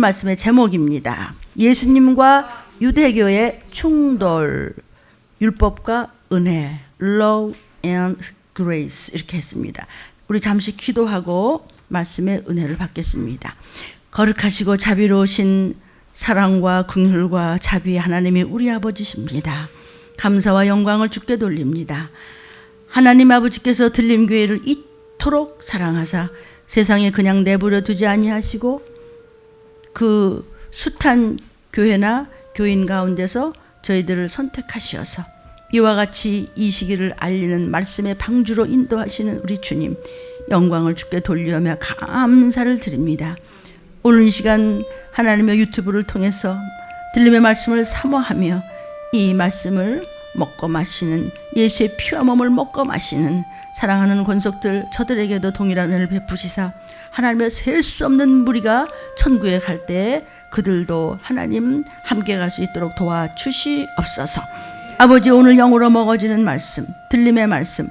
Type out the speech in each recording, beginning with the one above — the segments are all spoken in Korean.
말씀의 제목입니다. 예수님과 유대교의 충돌, 율법과 은혜, Law and Grace 이렇게 했습니다. 우리 잠시 기도하고 말씀의 은혜를 받겠습니다. 거룩하시고 자비로우신 사랑과 긍휼과 자비의 하나님이 우리 아버지십니다. 감사와 영광을 주께 돌립니다. 하나님 아버지께서 들림교회를 이토록 사랑하사 세상에 그냥 내버려 두지 아니하시고 그 숱한 교회나 교인 가운데서 저희들을 선택하시어서 이와 같이 이 시기를 알리는 말씀의 방주로 인도하시는 우리 주님, 영광을 주께 돌리며 감사를 드립니다. 오늘 이 시간 하나님의 유튜브를 통해서 들림의 말씀을 사모하며 이 말씀을 먹고 마시는, 예수의 피와 몸을 먹고 마시는 사랑하는 권속들 저들에게도 동일한 은혜를 베푸시사 하나님의 셀 수 없는 무리가 천국에 갈 때 그들도 하나님 함께 갈 수 있도록 도와주시옵소서. 아버지, 오늘 영으로 먹어지는 말씀, 들림의 말씀,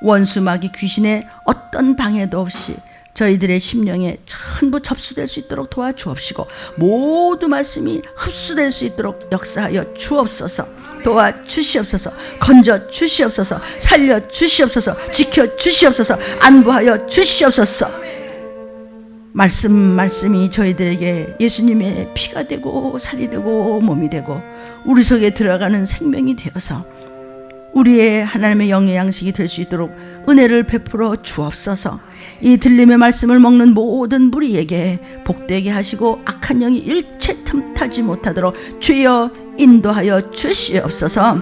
원수 마귀 귀신의 어떤 방해도 없이 저희들의 심령에 전부 접수될 수 있도록 도와주옵시고 모두 말씀이 흡수될 수 있도록 역사하여 주옵소서. 도와주시옵소서. 건져 주시옵소서. 살려 주시옵소서. 지켜 주시옵소서. 안보하여 주시옵소서. 말씀이 저희들에게 예수님의 피가 되고 살이 되고 몸이 되고 우리 속에 들어가는 생명이 되어서 우리의 하나님의 영의 양식이 될 수 있도록 은혜를 베풀어 주옵소서. 이 들림의 말씀을 먹는 모든 무리에게 복되게 하시고 악한 영이 일체 틈타지 못하도록 주여 인도하여 주시옵소서.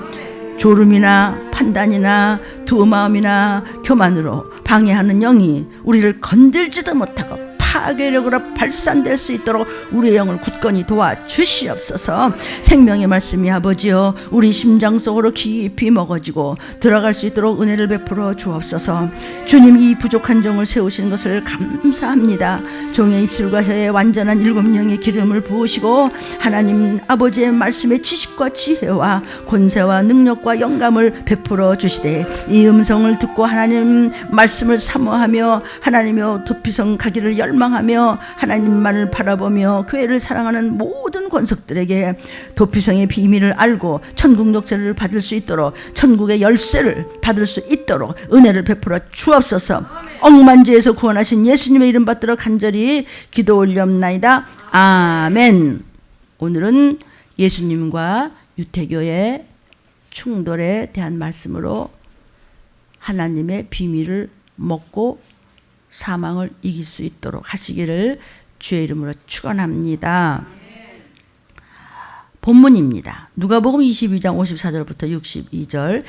졸음이나 판단이나 두마음이나 교만으로 방해하는 영이 우리를 건들지도 못하고 파괴력으로 발산될 수 있도록 우리의 영을 굳건히 도와주시옵소서. 생명의 말씀이 아버지여 우리 심장 속으로 깊이 먹어지고 들어갈 수 있도록 은혜를 베풀어 주옵소서. 주님, 이 부족한 종을 세우시는 것을 감사합니다. 종의 입술과 혀에 완전한 7영의 기름을 부으시고 하나님 아버지의 말씀의 지식과 지혜와 권세와 능력과 영감을 베풀어 주시되 이 음성을 듣고 하나님 말씀을 사모하며 하나님의 도피성 가기를 열망하며 하나님만을 바라보며 교회를 사랑하는 모든 권속들에게 도피성의 비밀을 알고 천국 역사를 받을 수 있도록, 천국의 열쇠를 받을 수 있도록 은혜를 베풀어 주옵소서. 억만죄에서 구원하신 예수님의 이름 받들어 간절히 기도 올리옵나이다. 아멘. 오늘은 예수님과 유태교의 충돌에 대한 말씀으로 하나님의 비밀을 먹고 사망을 이길 수 있도록 하시기를 주의 이름으로 축원합니다. 본문입니다. 누가복음 22장 54절부터 62절.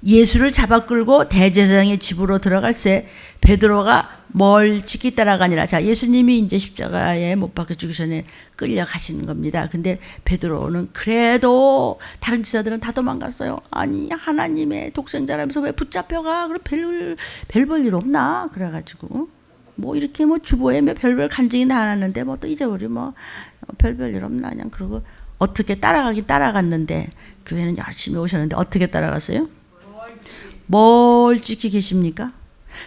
예수를 잡아 끌고 대제사장의 집으로 들어갈새 베드로가 멀찍이 따라가니라. 자, 예수님이 이제 십자가에 못 박혀 죽기 전에 끌려가시는 겁니다. 근데 베드로는 그래도 다른 지사들은 다 도망갔어요. 아니, 하나님의 독생자라면서 왜 붙잡혀가? 그럼 별 일 없나? 그래가지고 뭐 이렇게 뭐 주보에 별별 간증이 나왔는데 뭐 또 잊어버리 뭐 별별 일 없나? 그냥 그러고 어떻게 따라갔는데 교회는 열심히 오셨는데 어떻게 따라갔어요? 멀찍이 계십니까?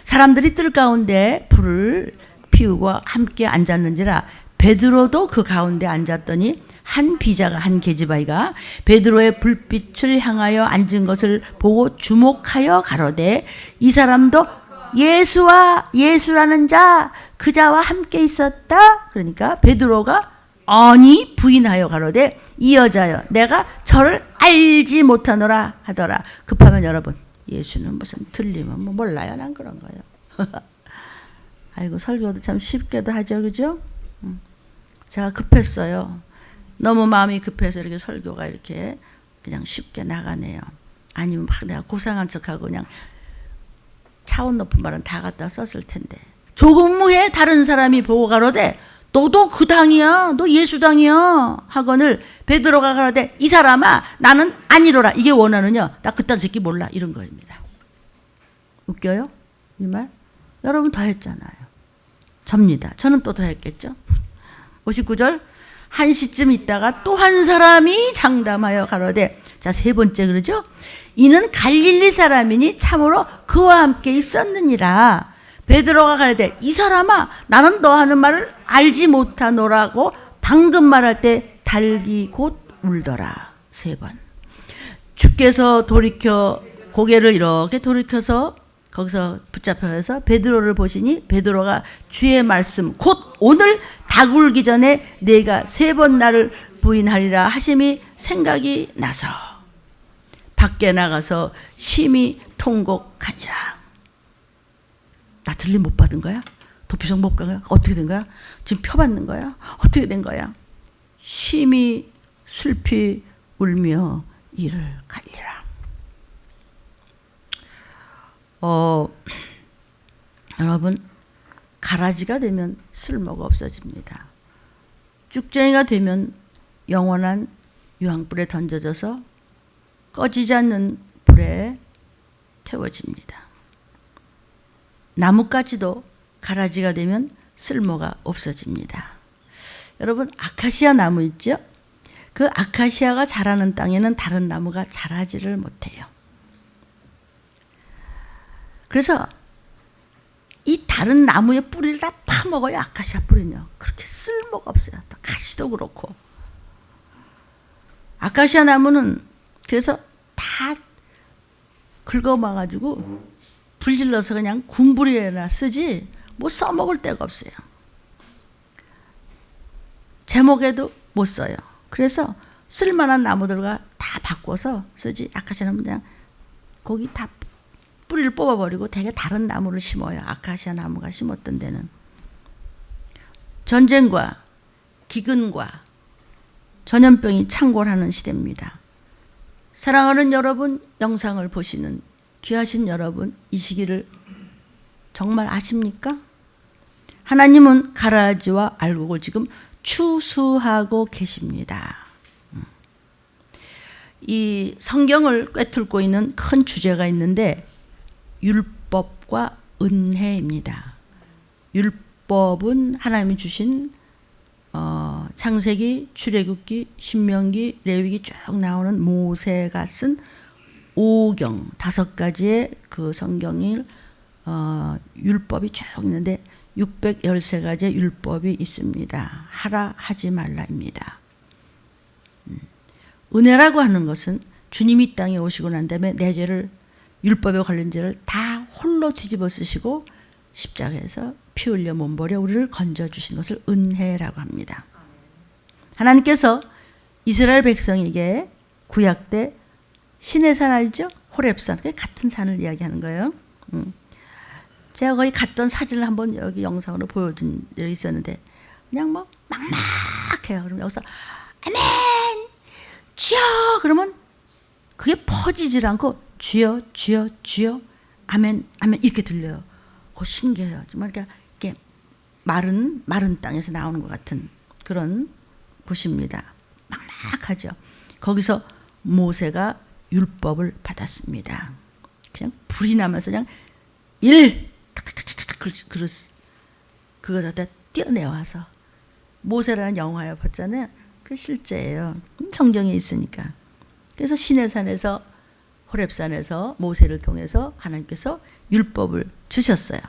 사람들이 뜰 가운데 불을 피우고 함께 앉았는지라 베드로도 그 가운데 앉았더니 한 비자가, 한 계집아이가 베드로의 불빛을 향하여 앉은 것을 보고 주목하여 가로되 이 사람도 예수라는 자 그 자와 함께 있었다. 그러니까 베드로가 아니 부인하여 가로되 이 여자여 내가 저를 알지 못하노라 하더라. 급하면 여러분, 예수는 무슨 틀리면 뭐 몰라요. 난 그런 거예요. 아이고, 설교도 참 쉽게도 하죠, 그죠? 제가 급했어요. 너무 마음이 급해서 이렇게 설교가 이렇게 그냥 쉽게 나가네요. 아니면 막 내가 고상한 척하고 그냥 차원 높은 말은 다 갖다 썼을 텐데. 조금 후에 다른 사람이 보고 가로되 너도 그 당이야, 너 예수당이야 하거늘 베드로가 가로되 이 사람아 나는 아니로라. 이게 원하느냐? 나 그딴 새끼 몰라. 이런 거입니다. 웃겨요? 이 말? 여러분 다 했잖아요. 접니다. 저는 또 더 했겠죠. 59절. 한 시쯤 있다가 또 한 사람이 장담하여 가로되, 자, 세 번째 그러죠? 이는 갈릴리 사람이니 참으로 그와 함께 있었느니라. 베드로가 가로되 이 사람아 나는 너 하는 말을 알지 못하노라고 방금 말할 때 닭이 곧 울더라. 3번. 주께서 돌이켜 고개를 이렇게 돌이켜서 거기서 붙잡혀서 베드로를 보시니 베드로가 주의 말씀 곧 오늘 닭 울기 전에 내가 3번 나를 부인하리라 하심이 생각이 나서 밖에 나가서 심히 통곡하니라. 나 들림 못 받은 거야? 도피성 못 간 거야? 어떻게 된 거야? 지금 표 받는 거야? 어떻게 된 거야? 심히 슬피 울며 이를 갈리라. 여러분, 가라지가 되면 쓸모가 없어집니다. 쭉정이가 되면 영원한 유황불에 던져져서 꺼지지 않는 불에 태워집니다. 나뭇가지도 가라지가 되면 쓸모가 없어집니다. 여러분, 아카시아 나무 있죠? 그 아카시아가 자라는 땅에는 다른 나무가 자라지를 못해요. 그래서 이 다른 나무의 뿌리를 다 파먹어요. 아카시아 뿌리는요. 그렇게 쓸모가 없어요. 또 가시도 그렇고. 아카시아 나무는 그래서 다 긁어마가지고 불질러서 그냥 군불에나 쓰지 뭐 써먹을 데가 없어요. 제목에도 못 써요. 그래서 쓸만한 나무들과 다 바꿔서 쓰지. 아카시아 나무 그냥 거기 다 뿌리를 뽑아버리고 되게 다른 나무를 심어요. 아카시아 나무가 심었던 데는. 전쟁과 기근과 전염병이 창궐하는 시대입니다. 사랑하는 여러분, 영상을 보시는 귀하신 여러분, 이 시기를 정말 아십니까? 하나님은 가라지와 알곡을 지금 추수하고 계십니다. 이 성경을 꿰뚫고 있는 큰 주제가 있는데 율법과 은혜입니다. 율법은 하나님이 주신 창세기, 출애굽기, 신명기, 레위기 쭉 나오는 모세가 쓴 5경 5가지의 그 성경일 율법이 쭉 있는데 613가지의 율법이 있습니다. 하라 하지 말라입니다. 은혜라고 하는 것은 주님이 이 땅에 오시고 난 다음에 내 죄를 율법에 관련 죄를 다 홀로 뒤집어 쓰시고 십자가에서 피 흘려 몸버려 우리를 건져주신 것을 은혜라고 합니다. 하나님께서 이스라엘 백성에게 구약 때 시내산 알죠? 호렙산, 같은 산을 이야기하는 거예요. 제가 거기 갔던 사진을 한번 여기 영상으로 보여준 적이 있었는데 그냥 뭐 막막해요. 그럼 여기서 아멘 주여 그러면 그게 퍼지질 않고 주여 주여 주여 아멘 아멘 이렇게 들려요. 그거 신기해요. 정말 이렇게 마른 땅에서 나오는 것 같은 그런 곳입니다. 막막하죠. 거기서 모세가 율법을 받았습니다. 그냥 불이 나면서 그냥 그거 다 떼어내와서 모세라는 영화에 봤잖아요. 그 실제예요. 성경에 있으니까. 그래서 시내산에서 호렙산에서 모세를 통해서 하나님께서 율법을 주셨어요.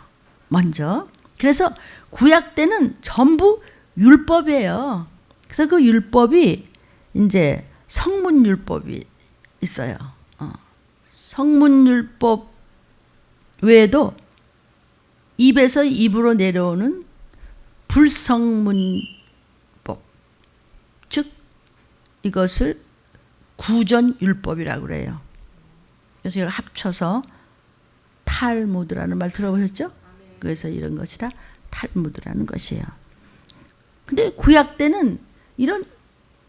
먼저. 그래서 구약 때는 전부 율법이에요. 그래서 그 율법이 이제 성문율법이 있어요. 성문율법 외에도 입에서 입으로 내려오는 불성문법, 즉 이것을 구전율법이라고 그래요. 그래서 이걸 합쳐서 탈무드라는 말 들어보셨죠? 그래서 이런 것이 다 탈무드라는 것이에요. 근데 구약 때는 이런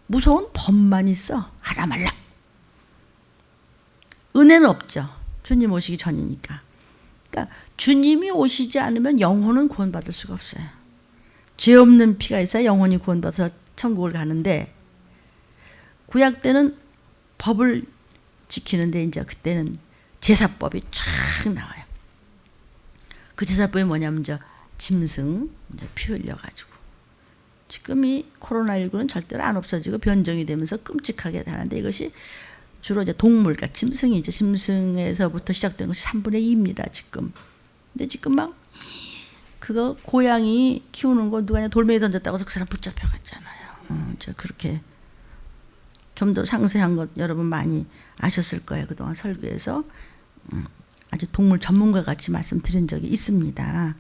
무서운 법만 있어. 하라 말라. 은혜는 없죠. 주님 오시기 전이니까. 그러니까 주님이 오시지 않으면 영혼은 구원받을 수가 없어요. 죄 없는 피가 있어야 영혼이 구원받아서 천국을 가는데 구약 때는 법을 지키는데 이제 그때는 제사법이 쫙 나와요. 그 제사법이 뭐냐면 이제 짐승 이제 피 흘려가지고 지금 이 코로나19는 절대로 안 없어지고 변종이 되면서 끔찍하게 되는데 이것이 주로 이제 동물, 그러니까 짐승이죠. 짐승에서부터 시작된 것이 3분의 2입니다, 지금. 근데 지금 막, 그거 고양이 키우는 거 누가 돌멩이 던졌다고 해서 그 사람 붙잡혀 갔잖아요. 제가 그렇게 좀 더 상세한 것 여러분 많이 아셨을 거예요. 그동안 설교에서 아주 동물 전문가 같이 말씀드린 적이 있습니다.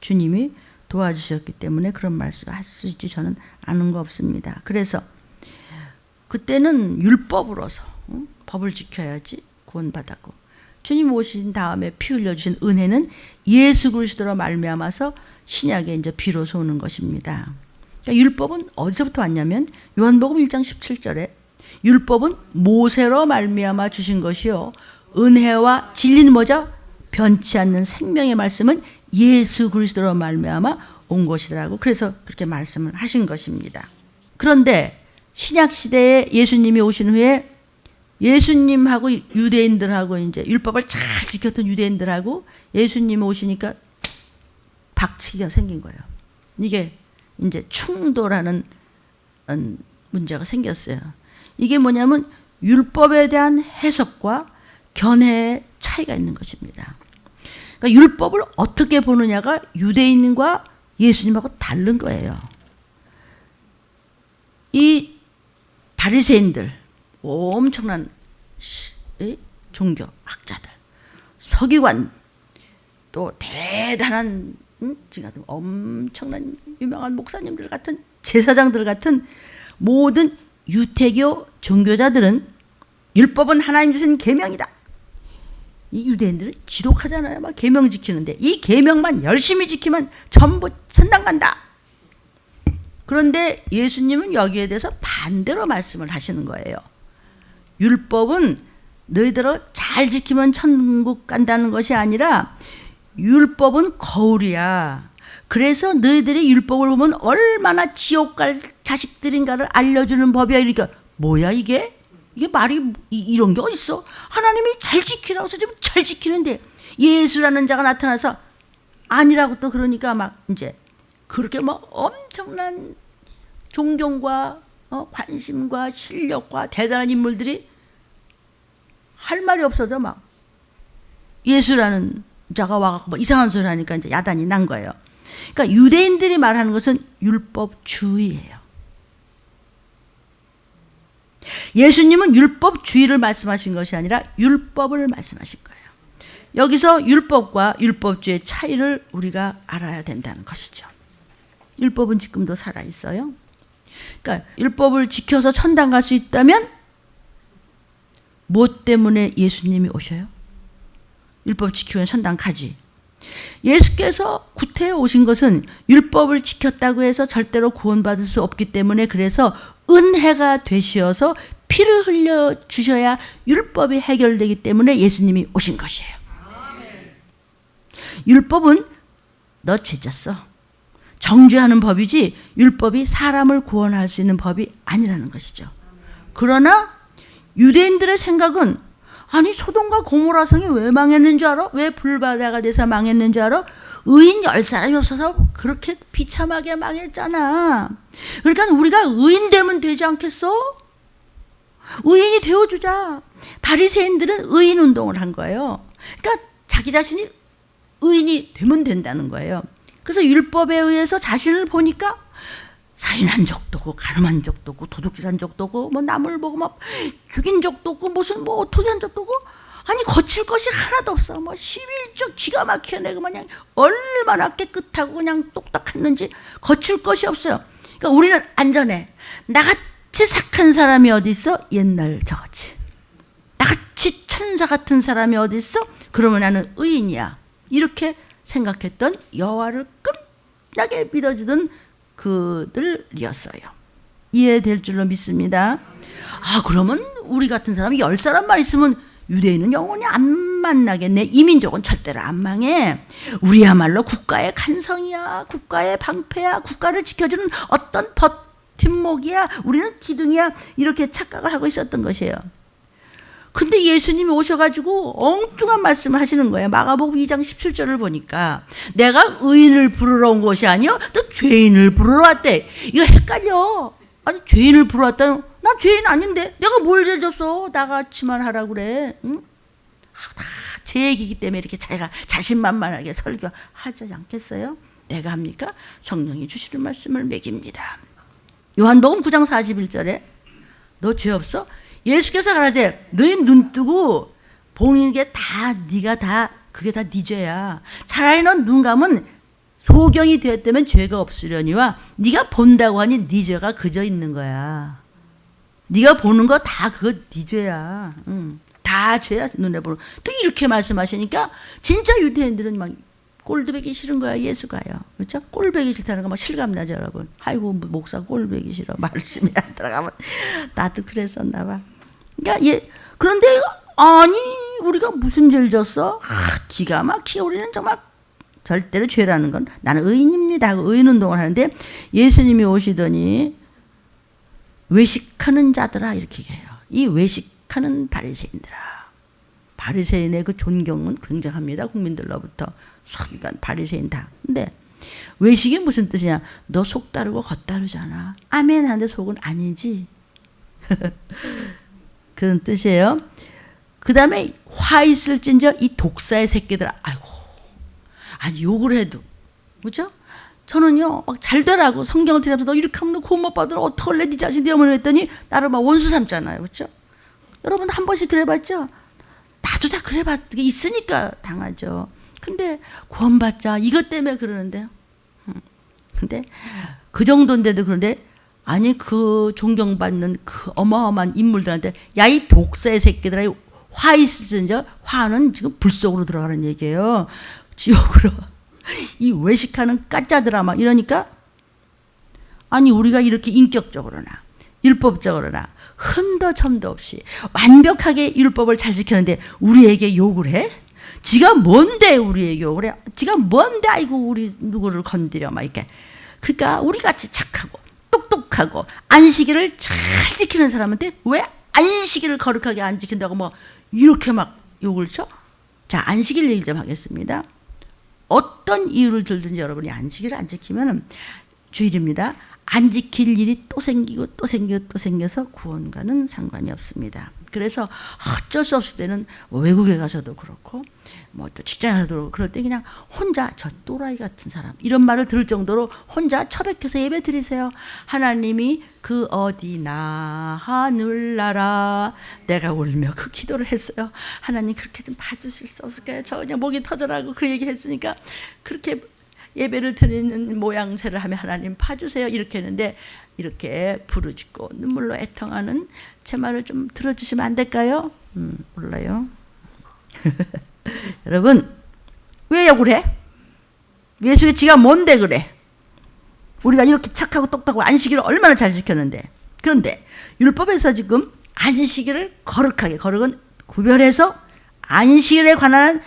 주님이 도와주셨기 때문에 그런 말씀 할 수 있지 저는 아는 거 없습니다. 그래서 그때는 율법으로서 법을 지켜야지 구원받았고, 주님 오신 다음에 피 흘려주신 은혜는 예수 그리스도로 말미암아서 신약에 이제 비로소 오는 것입니다. 그러니까 율법은 어디서부터 왔냐면 요한복음 1장 17절에 율법은 모세로 말미암아 주신 것이요 은혜와 진리는 뭐죠? 변치 않는 생명의 말씀은 예수 그리스도로 말미암아 온 것이라고, 그래서 그렇게 말씀을 하신 것입니다. 그런데 신약 시대에 예수님이 오신 후에 예수님하고 유대인들하고 이제 율법을 잘 지켰던 유대인들하고 예수님이 오시니까 박치기가 생긴 거예요. 이게 이제 충돌하는 문제가 생겼어요. 이게 뭐냐면 율법에 대한 해석과 견해의 차이가 있는 것입니다. 그러니까 율법을 어떻게 보느냐가 유대인과 예수님하고 다른 거예요. 이 바리새인들, 엄청난 종교 학자들, 서기관, 또 대단한 지금 엄청난 유명한 목사님들 같은 제사장들 같은 모든 유태교 종교자들은 율법은 하나님 주신 계명이다. 이 유대인들은 지독하잖아요. 막 계명 지키는데 이 계명만 열심히 지키면 전부 천당 간다. 그런데 예수님은 여기에 대해서 반대로 말씀을 하시는 거예요. 율법은 너희들을 잘 지키면 천국 간다는 것이 아니라 율법은 거울이야. 그래서 너희들이 율법을 보면 얼마나 지옥 갈 자식들인가를 알려주는 법이야. 그러니까 뭐야 이게? 이게 말이 이런 게 어딨어? 하나님이 잘 지키라고 해서 지금 잘 지키는데 예수라는 자가 나타나서 아니라고 또 그러니까 막 이제 그렇게 뭐 엄청난 존경과 관심과 실력과 대단한 인물들이 할 말이 없어져 막 예수라는 자가 와갖고 뭐 이상한 소리 하니까 이제 야단이 난 거예요. 그러니까 유대인들이 말하는 것은 율법주의예요. 예수님은 율법주의를 말씀하신 것이 아니라 율법을 말씀하신 거예요. 여기서 율법과 율법주의의 차이를 우리가 알아야 된다는 것이죠. 율법은 지금도 살아있어요. 그러니까 율법을 지켜서 천당 갈 수 있다면 뭐 때문에 예수님이 오셔요? 율법 지키면 천당 가지. 예수께서 구태에 오신 것은 율법을 지켰다고 해서 절대로 구원받을 수 없기 때문에, 그래서 은혜가 되시어서 피를 흘려 주셔야 율법이 해결되기 때문에 예수님이 오신 것이에요. 율법은 너 죄졌어, 정죄하는 법이지 율법이 사람을 구원할 수 있는 법이 아니라는 것이죠. 그러나 유대인들의 생각은 아니 소돔과 고모라 성이 왜 망했는 줄 알아? 왜 불바다가 돼서 망했는 줄 알아? 의인 10사람이 없어서 그렇게 비참하게 망했잖아. 그러니까 우리가 의인 되면 되지 않겠어? 의인이 되어주자. 바리새인들은 의인 운동을 한 거예요. 그러니까 자기 자신이 의인이 되면 된다는 거예요. 그래서 율법에 의해서 자신을 보니까 살인한 적도 없고 가늠한 적도 없고 도둑질한 적도 없고 뭐 남을 보고 막 죽인 적도 없고 무슨 뭐 어떻게 한 적도 없고, 아니 거칠 것이 하나도 없어. 뭐 11조 기가 막혀. 내가 그냥 얼마나 깨끗하고 그냥 똑딱했는지 거칠 것이 없어요. 그러니까 우리는 안전해. 나같이 착한 사람이 어디 있어? 옛날 저같이. 나같이 천사 같은 사람이 어디 있어? 그러면 나는 의인이야. 이렇게 생각했던 여호와를 끝나게 믿어주던 그들이었어요. 이해될 줄로 믿습니다. 아, 그러면 우리 같은 사람이 10사람만 있으면 유대인은 영원히 안 만나겠네. 이민족은 절대로 안 망해. 우리야말로 국가의 간성이야. 국가의 방패야. 국가를 지켜주는 어떤 버팀목이야. 우리는 기둥이야. 이렇게 착각을 하고 있었던 것이에요. 근데 예수님이 오셔가지고 엉뚱한 말씀을 하시는 거예요. 마가복음 2장 17절을 보니까 내가 의인을 부르러 온 것이 아니요 또 죄인을 부르러 왔대. 이거 헷갈려. 아니 죄인을 부르러 왔다는, 나 죄인 아닌데 내가 뭘 죄졌어. 나같이만 하라고 그래. 응? 다 제 얘기이기 때문에 이렇게 자기가 자신만만하게 설교하지 않겠어요? 내가 합니까? 성령이 주시는 말씀을 매깁니다. 요한복음 9장 41절에 너 죄 없어? 예수께서 가라되 너희 눈 뜨고 보는 게 다 네가 다 그게 다 네 죄야. 차라리 넌 눈 감은 소경이 되었다면 죄가 없으려니와 네가 본다고 하니 네 죄가 그저 있는 거야. 네가 보는 거 다 그거 네 죄야. 다 죄야 눈에 보는. 또 이렇게 말씀하시니까 진짜 유대인들은 막 꼴배기 싫은 거야 예수가요. 그렇죠? 꼴배기 싫다는 거 막 실감나죠 여러분. 아이고 목사 꼴배기 싫어. 말씀이 안 들어가면 나도 그랬었나 봐. 그러니까 그런데 아니 우리가 무슨 죄를 졌어? 기가 막히게 우리는 정말 절대로 죄라는 건 나는 의인입니다 하고 의인운동을 하는데 예수님이 오시더니 외식하는 자들아 이렇게 얘기해요. 이 외식하는 바리새인들아. 바리새인의 그 존경은 굉장합니다. 국민들로부터 선간 바리새인 다. 근데 외식이 무슨 뜻이냐? 너 속 다르고 겉 다르잖아. 아멘 하는데 속은 아니지. 그런 뜻이에요. 그 다음에 화 있을진저 이 독사의 새끼들아. 아이고 아니 욕을 해도 그렇죠? 저는요 막 잘 되라고 성경을 들으면서 너 이렇게 하면 너 구원 못 받으라 어떡할래 네 자신 네 어머니 했더니 나를 막 원수 삼잖아요. 그렇죠? 여러분 한 번씩 그래봤죠? 나도 다 그래봤 게 있으니까 당하죠. 근데 구원받자 이것 때문에 그러는데요. 근데 그 정도인데도 그런데 아니 그 존경받는 그 어마어마한 인물들한테 야 이 독사의 새끼들아 화 있으신저 화는 지금 불 속으로 들어가는 얘기예요. 지옥으로 이 외식하는 까짜들아 막 이러니까 아니 우리가 이렇게 인격적으로나 율법적으로나 흠도 점도 없이 완벽하게 율법을 잘 지켰는데 우리에게 욕을 해? 지가 뭔데 우리에게 욕을 해? 지가 뭔데 아이고 우리 누구를 건드려 막 이렇게. 그러니까 우리같이 착하고 똑똑하고 안식일을 잘 지키는 사람한테 왜 안식일을 거룩하게 안 지킨다고 뭐 이렇게 막 욕을 쳐? 자 안식일 얘기 좀 하겠습니다. 어떤 이유를 들든지 여러분이 안식일을 안 지키면 주일입니다. 안 지킬 일이 또 생기고 또 생기고 또 생겨서 구원과는 상관이 없습니다. 그래서 어쩔 수 없을 때는 뭐 외국에 가서도 그렇고 뭐 또 직장에서도 그럴 때 그냥 혼자 저 또라이 같은 사람 이런 말을 들을 정도로 혼자 처백해서 예배 드리세요. 하나님이 그 어디나 하늘나라 내가 울며 그 기도를 했어요. 하나님 그렇게 좀 봐주실 수 없을까요? 저 그냥 목이 터져라고 그 얘기 했으니까 그렇게 예배를 드리는 모양새를 하면 하나님 봐주세요 이렇게 했는데 이렇게 부르짖고 눈물로 애통하는 제 말을 좀 들어주시면 안 될까요? 몰라요. 여러분 왜 욕을 해? 예수의 지가 뭔데 그래? 우리가 이렇게 착하고 똑똑하고 안식일을 얼마나 잘 지켰는데. 그런데 율법에서 지금 안식일을 거룩하게 거룩은 구별해서 안식일에 관한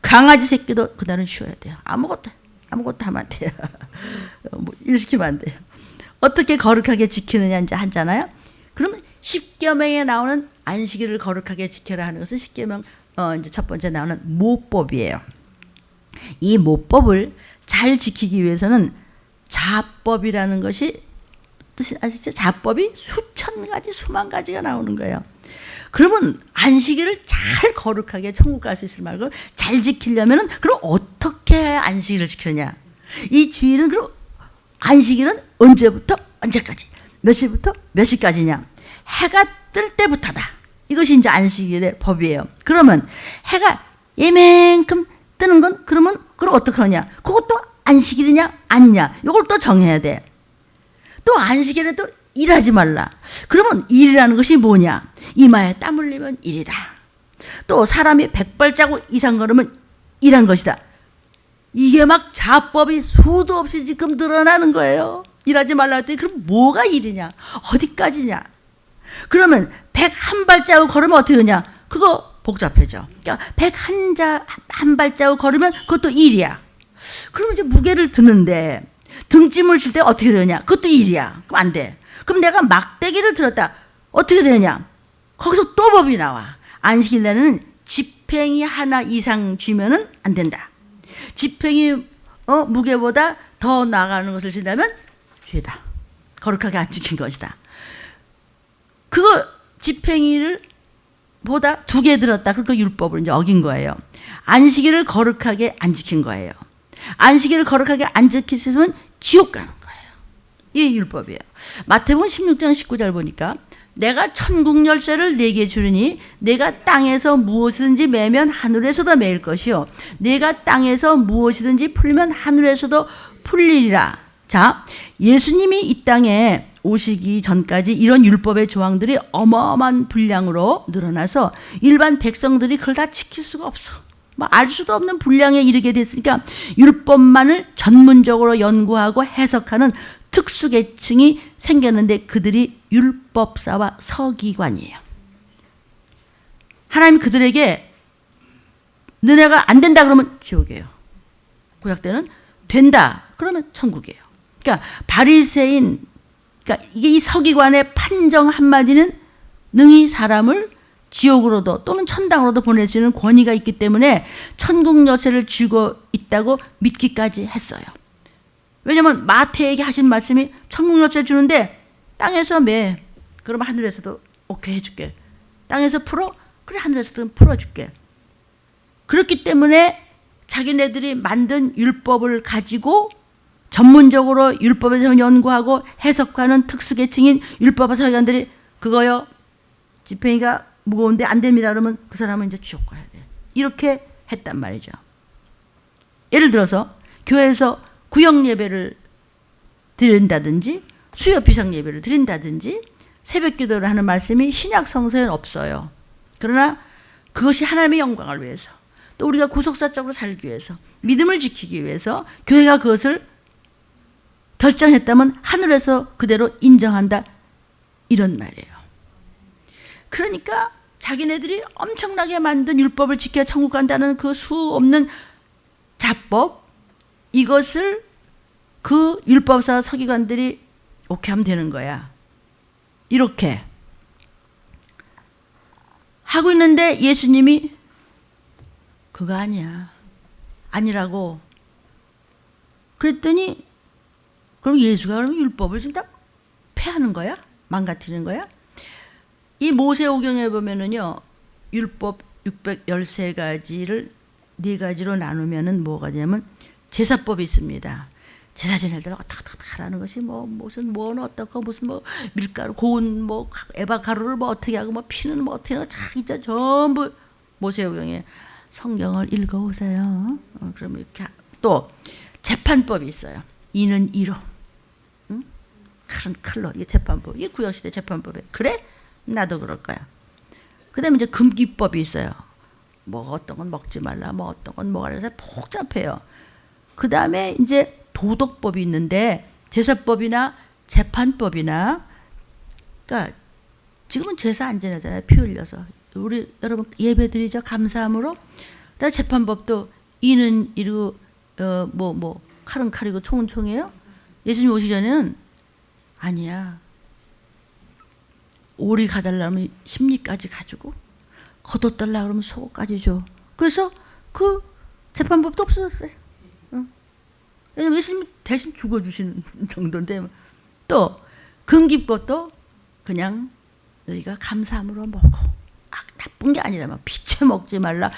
강아지 새끼도 그날은 쉬어야 돼요. 아무것도 하면 안 돼요. 뭐 일시키면 안 돼요. 어떻게 거룩하게 지키느냐 이제 하잖아요. 그러면 십계명에 나오는 안식일을 거룩하게 지켜라 하는 것은 십계명 이제 첫 번째 나오는 모법이에요. 이 모법을 잘 지키기 위해서는 자법이라는 것이 뜻이 아시죠? 자법이 수천 가지 수만 가지가 나오는 거예요. 그러면 안식일을 잘 거룩하게 천국 갈 수 있을 말고 잘 지키려면은 그럼 어떻게 안식일을 지키느냐? 이 주일은 그럼 안식일은 언제부터 언제까지? 몇 시부터 몇 시까지냐? 해가 뜰 때부터다. 이것이 이제 안식일의 법이에요. 그러면 해가 예만큼 뜨는 건 그럼 어떻게 하냐? 그것도 안식일이냐 아니냐? 이걸 또 정해야 돼. 또 안식일에도 일하지 말라. 그러면 일이라는 것이 뭐냐? 이마에 땀 흘리면 일이다. 또 사람이 100발자국 이상 걸으면 일한 것이다. 이게 막 자법이 수도 없이 지금 드러나는 거예요. 일하지 말라 했더니 그럼 뭐가 일이냐? 어디까지냐? 그러면 101발자국 걸으면 어떻게 되냐? 그거 복잡해져. 그러니까 101발자국 걸으면 그것도 일이야. 그럼 이제 무게를 드는데 등짐을 칠 때 어떻게 되냐? 그것도 일이야. 그럼 안 돼. 그럼 내가 막대기를 들었다. 어떻게 되냐? 거기서 또 법이 나와. 안식일 날에는 지팽이 하나 이상 쥐면은 안 된다. 지팽이 무게보다 더 나가는 것을 진다면 죄다. 거룩하게 안 지킨 것이다. 그거 지팽이를 보다 2개 들었다. 그러니까 율법을 이제 어긴 거예요. 안식일을 거룩하게 안 지킨 거예요. 안식일을 거룩하게 안 지키시면 지옥 가는 거예요. 이게 율법이에요. 마태복음 16장 19절 보니까 내가 천국 열쇠를 네게 주리니 내가 땅에서 무엇이든지 매면 하늘에서도 매일 것이요 내가 땅에서 무엇이든지 풀면 하늘에서도 풀리리라. 자, 예수님이 이 땅에 오시기 전까지 이런 율법의 조항들이 어마어마한 분량으로 늘어나서 일반 백성들이 그걸 다 지킬 수가 없어. 알 수도 없는 분량에 이르게 됐으니까 율법만을 전문적으로 연구하고 해석하는 특수계층이 생겼는데 그들이 율법사와 서기관이에요. 하나님 그들에게 너네가 안 된다 그러면 지옥이에요. 구약 때는 된다 그러면 천국이에요. 그러니까 바리새인, 그러니까 이게 이 서기관의 판정 한마디는 능히 사람을 지옥으로도 또는 천당으로도 보낼 수 있는 권위가 있기 때문에 천국 열쇠를 쥐고 있다고 믿기까지 했어요. 왜냐하면 마태에게 하신 말씀이 천국 열쇠 주는데 땅에서 매, 그러면 하늘에서도 오케이 해줄게. 땅에서 풀어? 그래 하늘에서도 풀어줄게. 그렇기 때문에 자기네들이 만든 율법을 가지고 전문적으로 율법에서 연구하고 해석하는 특수계층인 율법의 서기관들이 그거요 지팡이가 무거운데 안 됩니다 그러면 그 사람은 이제 지옥 가야 돼. 이렇게 했단 말이죠. 예를 들어서 교회에서 구역 예배를 드린다든지 수요 비상 예배를 드린다든지 새벽 기도를 하는 말씀이 신약 성서에는 없어요. 그러나 그것이 하나님의 영광을 위해서 또 우리가 구속사적으로 살기 위해서 믿음을 지키기 위해서 교회가 그것을 결정했다면 하늘에서 그대로 인정한다 이런 말이에요. 그러니까 자기네들이 엄청나게 만든 율법을 지켜 천국 간다는 그 수 없는 자법 이것을 그 율법사 서기관들이 오케이 하면 되는 거야. 이렇게 하고 있는데 예수님이 그거 아니야. 아니라고. 그랬더니 그럼 예수가 그러면 율법을 지금 다 폐하는 거야? 망가뜨리는 거야? 이 모세오경에 보면은요. 율법 613가지를 4가지로 나누면은 뭐가 되냐면 제사법이 있습니다. 제사 지낼 때는 어떻게 하라는 것이 무슨 뭐는 어떻고 무슨 밀가루 고운 에바 가루를 어떻게 하고 피는 어떻게 하고 진짜 전부 모세오경에 성경을 읽어오세요. 그러면 이렇게 또 재판법이 있어요. 이는 이로, 응? 칼은 칼로. 이게 재판법. 이게 구약시대 재판법이에요. 그래? 나도 그럴 거야. 그다음에 이제 금기법이 있어요. 어떤 건 먹지 말라, 어떤 건 뭐가 그래서 복잡해요. 그다음에 이제 도덕법이 있는데 제사법이나 재판법이나 그러니까 지금은 제사 안 지내잖아요. 피 흘려서. 우리 여러분 예배드리죠. 감사함으로. 그다음에 재판법도 이는 이고 칼은 칼이고 총은 총이에요. 예수님 오시기 전에는 아니야. 오리 가달라면 심리까지 가지고 겉옷달라 그러면 속옷까지 줘. 그래서 그 재판법도 없어졌어요. 왜냐면 예수님이 대신 죽어주시는 정도인데 또 금기법도 그냥 너희가 감사함으로 먹어. 나쁜 게 아니라면 피채 먹지 말라.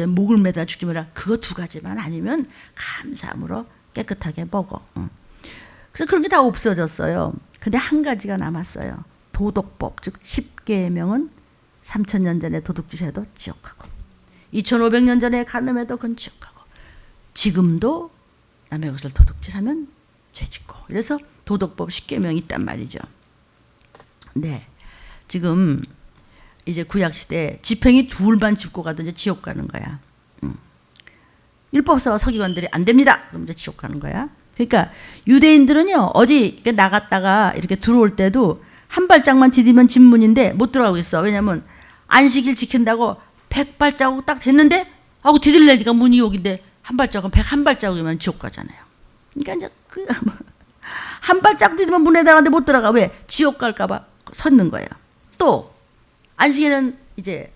목을 매다 죽지 말라. 그거 2가지만 아니면 감사함으로 깨끗하게 먹어. 그래서 그런 게 다 없어졌어요. 근데 한 가지가 남았어요. 도덕법, 즉 10계명은 3000년 전에 도둑질 해도 지옥하고 2500년 전에 간음해도 그건 지옥하고 지금도 남의 것을 도둑질하면 죄짓고 그래서 도덕법 10계명이 있단 말이죠. 네, 지금 이제 구약시대 지팽이 둘만 짚고 가도 이제 지옥 가는 거야. 율법사와 서기관들이 안 됩니다. 그럼 이제 지옥 가는 거야. 그러니까 유대인들은요 어디 나갔다가 이렇게 들어올 때도 한 발짝만 디디면 진문인데 못 들어가고 있어. 왜냐면 안식일 지킨다고 100발자국 딱 됐는데 하고 디딜래니까 문이 여기인데 한 발자국은 101발자국이면 지옥 가잖아요. 그러니까 이제 한 발자국 디디면 문에 들어가는데 못 들어가. 왜? 지옥 갈까봐 섰는 거예요. 또 안식일은 이제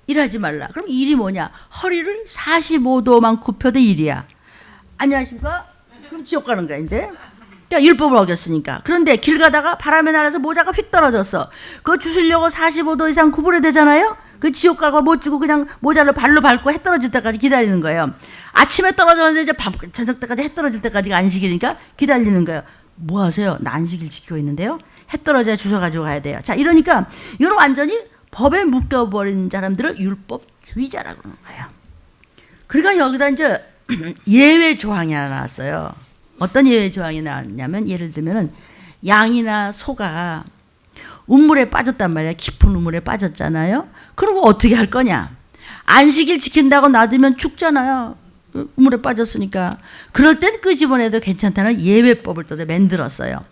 일하지 말라. 그럼 일이 뭐냐? 허리를 45도만 굽혀도 일이야. 안녕하십니까? 그럼 지옥 가는 거야 이제. 그러니까 율법을 어겼으니까. 그런데 길 가다가 바람에 날아서 모자가 휙 떨어졌어. 그거 주시려고 45도 이상 구부려야 되잖아요. 그 지옥 가고 못 주고 그냥 모자를 발로 밟고 해 떨어질 때까지 기다리는 거예요. 아침에 떨어졌는데 이제 저녁 때까지 해 떨어질 때까지가 안식일이니까 기다리는 거예요. 뭐 하세요? 나 안식일 지키고 있는데요. 해 떨어져야 주워 가지고 가야 돼요. 자, 이러니까 이건 완전히 법에 묶여버린 사람들을 율법주의자라고 그러는 거예요. 그러니까 여기다 이제 예외 조항이 하나 나왔어요. 어떤 예외 조항이 나왔냐면, 예를 들면은 양이나 소가 우물에 빠졌단 말이야. 깊은 우물에 빠졌잖아요. 그럼 어떻게 할 거냐? 안식일 지킨다고 놔두면 죽잖아요. 우물에 빠졌으니까. 그럴 땐 끄집어내도 괜찮다는 예외법을 또 만들었어요.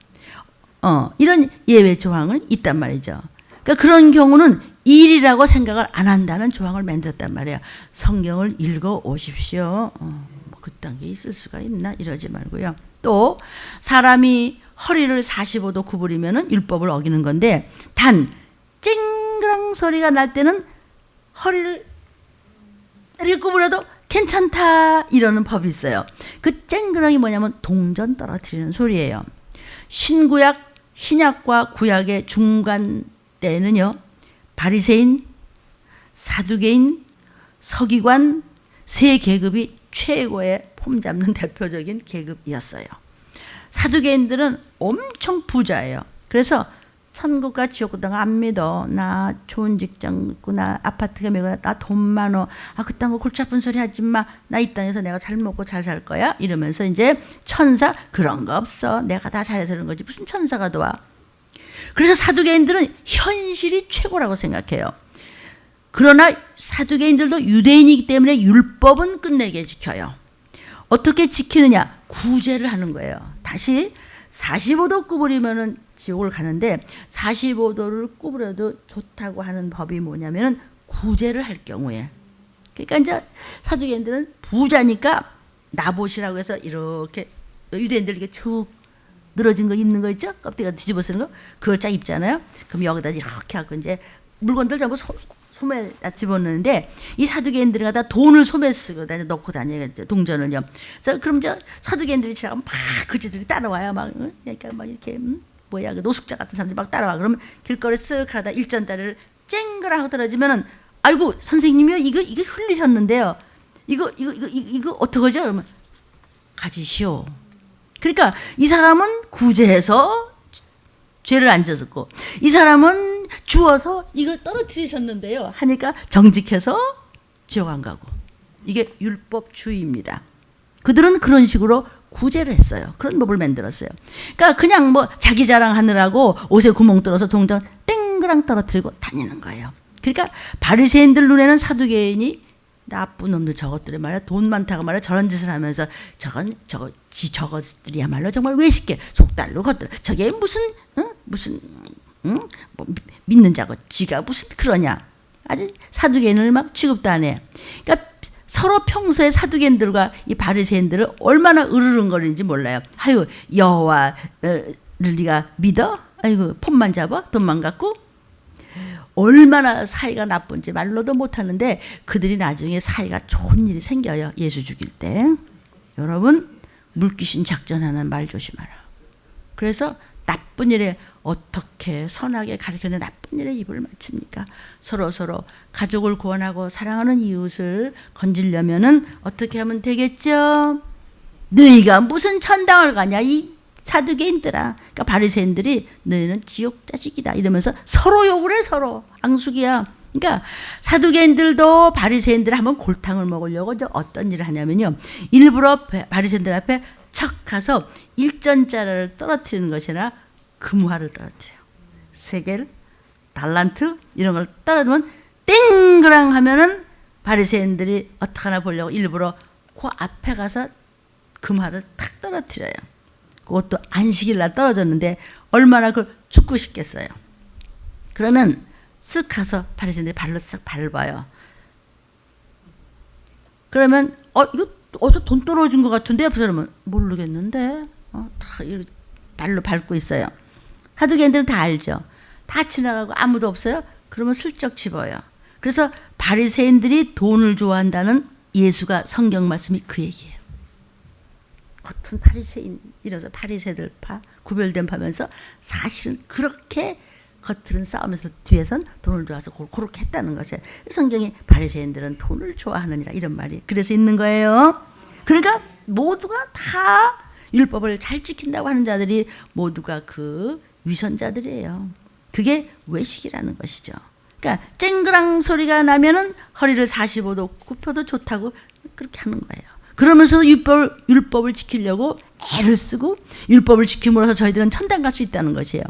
이런 예외 조항은 있단 말이죠. 그러니까 그런 경우는 일이라고 생각을 안 한다는 조항을 만들었단 말이에요. 성경을 읽어 오십시오. 뭐 그딴 게 있을 수가 있나? 이러지 말고요. 또 사람이 허리를 45도 구부리면은 율법을 어기는 건데, 단 쨍그랑 소리가 날 때는 허리를 이렇게 구부려도 괜찮다 이러는 법이 있어요. 그 쨍그랑이 뭐냐면 동전 떨어뜨리는 소리예요. 신약과 구약의 중간 때는요, 바리새인, 사두개인, 서기관 세 계급이 최고의 폼 잡는 대표적인 계급이었어요. 사두개인들은 엄청 부자예요. 그래서 천국과 지옥 같은 거 안 믿어. 나 좋은 직장 있고, 나 아파트가 매고, 나 돈 많어. 그딴 거 골치 아픈 소리 하지 마. 나 이 땅에서 내가 잘 먹고 잘 살 거야. 이러면서 이제 천사, 그런 거 없어. 내가 다 잘해서 그런 거지. 무슨 천사가 도와. 그래서 사두개인들은 현실이 최고라고 생각해요. 그러나 사두개인들도 유대인이기 때문에 율법은 끝내게 지켜요. 어떻게 지키느냐? 구제를 하는 거예요. 다시 45도 구부리면은 지옥을 가는데, 45도를 구부려도 좋다고 하는 법이 뭐냐면은 구제를 할 경우에. 그러니까 이제 사두개인들은 부자니까 나봇이라고 해서 이렇게 유대인들 이렇게 축 늘어진 거 입는 거 있죠? 껍데기가 뒤집어 쓰는 거. 그걸 쫙 입잖아요. 그럼 여기다 이렇게 하고 이제 물건들 전부 소매에 집어넣는데, 이 사두개인들이 다 돈을 소매에 쓰고 넣고 다녀요. 동전을요. 그래서 그럼 저 사두개인들이 지나가면 막 그지들이 따라와요. 막 그러니까 막 이렇게 뭐야, 그 노숙자 같은 사람들이 막 따라와. 그러면 길거리 쓱 하다 일전다리를 쨍그라고 떨어지면은, 아이고 선생님이요, 이거 흘리셨는데요. 이거 어떡하죠? 그러면 가지시오. 그러니까 이 사람은 구제해서 죄를 안 졌고, 이 사람은 주워서 이걸 떨어뜨리셨는데요 하니까 정직해서 지옥 안 가고. 이게 율법주의입니다. 그들은 그런 식으로 구제를 했어요. 그런 법을 만들었어요. 그러니까 그냥 뭐 자기 자랑하느라고 옷에 구멍 뚫어서 동전 땡그랑 떨어뜨리고 다니는 거예요. 그러니까 바리새인들 눈에는 사두개인이 나쁜 놈들, 저것들이 말이야, 돈 많다고 말이야, 저런 짓을 하면서 저것들이야말로 정말 외식계, 속달로 것들, 저게 무슨 뭐 믿는 자고 지가 무슨 그러냐. 아주 사두개인을 막 취급도 안 해. 그러니까 서로 평소에 사두개인들과 이 바리새인들을 얼마나 으르렁거리는지 몰라요. 아유, 여호와를 네가 믿어? 아이고, 폰만 잡아? 돈만 갖고? 얼마나 사이가 나쁜지 말로도 못하는데, 그들이 나중에 사이가 좋은 일이 생겨요. 예수 죽일 때. 여러분, 물귀신 작전하는 말 조심하라. 그래서 나쁜 일에 어떻게 선하게 가르쳤는데 나쁜 일에 입을 맞춥니까? 서로 가족을 구원하고 사랑하는 이웃을 건지려면은 어떻게 하면 되겠죠? 너희가 무슨 천당을 가냐, 이 사두개인들아. 그러니까 바리새인들이 너희는 지옥 자식이다 이러면서 서로 욕을 해. 서로 앙숙이야. 그러니까 사두개인들도 바리새인들 한번 골탕을 먹으려고 어떤 일을 하냐면요, 일부러 바리새인들 앞에 척 가서 일전자를 떨어뜨리는 것이나 금화를 떨어뜨려요. 세겔, 달란트 이런 걸 떨어뜨리면 땡그랑 하면은 바리새인들이 어떡하나 보려고 일부러 그 앞에 가서 금화를 탁 떨어뜨려요. 그것도 안식일 날 떨어졌는데 얼마나 그걸 죽고 싶겠어요. 그러면 쓱 가서 바리새인들이 발로 쓱 밟아요. 그러면 이거 어디서 돈 떨어진 것 같은데? 옆에 사람은 모르겠는데 다 발로 밟고 있어요. 사두개인들은 다 알죠. 다 지나가고 아무도 없어요. 그러면 슬쩍 집어요. 그래서 바리새인들이 돈을 좋아한다는 예수가 성경 말씀이 그 얘기예요. 겉은 바리새인 이러면서 바리새들파 구별된 파면서 사실은 그렇게 겉으로는 싸우면서 뒤에선 돈을 좋아해서 그렇게 했다는 것에 성경이 바리새인들은 돈을 좋아하느니라 이런 말이 그래서 있는 거예요. 그러니까 모두가 다 율법을 잘 지킨다고 하는 자들이 모두가 그 위선자들이에요. 그게 외식이라는 것이죠. 그러니까 쨍그랑 소리가 나면은 허리를 45도 굽혀도 좋다고 그렇게 하는 거예요. 그러면서 율법을 지키려고 애를 쓰고 율법을 지킴으로써 저희들은 천당 갈 수 있다는 것이에요.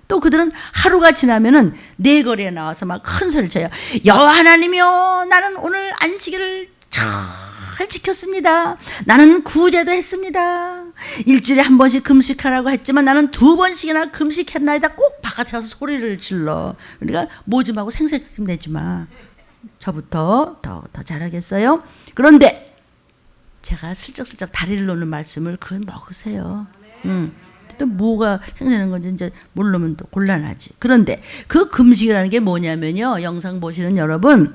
또 그들은 하루가 지나면은 내거리에 나와서 막 큰 소리를 쳐요. 여호와 하나님이여, 나는 오늘 안식일을 잘 지켰습니다. 나는 구제도 했습니다. 일주일에 한 번씩 금식하라고 했지만 나는 2번씩이나 금식했나이다. 꼭 바깥에 가서 소리를 질러. 그러니까 모즘하고 생색좀 내지 마. 저부터 더 잘하겠어요? 그런데 제가 슬쩍슬쩍 다리를 놓는 말씀을 그건 먹으세요. 또 뭐가 생기는 건지 이제 모르면 또 곤란하지. 그런데 그 금식이라는 게 뭐냐면요. 영상 보시는 여러분,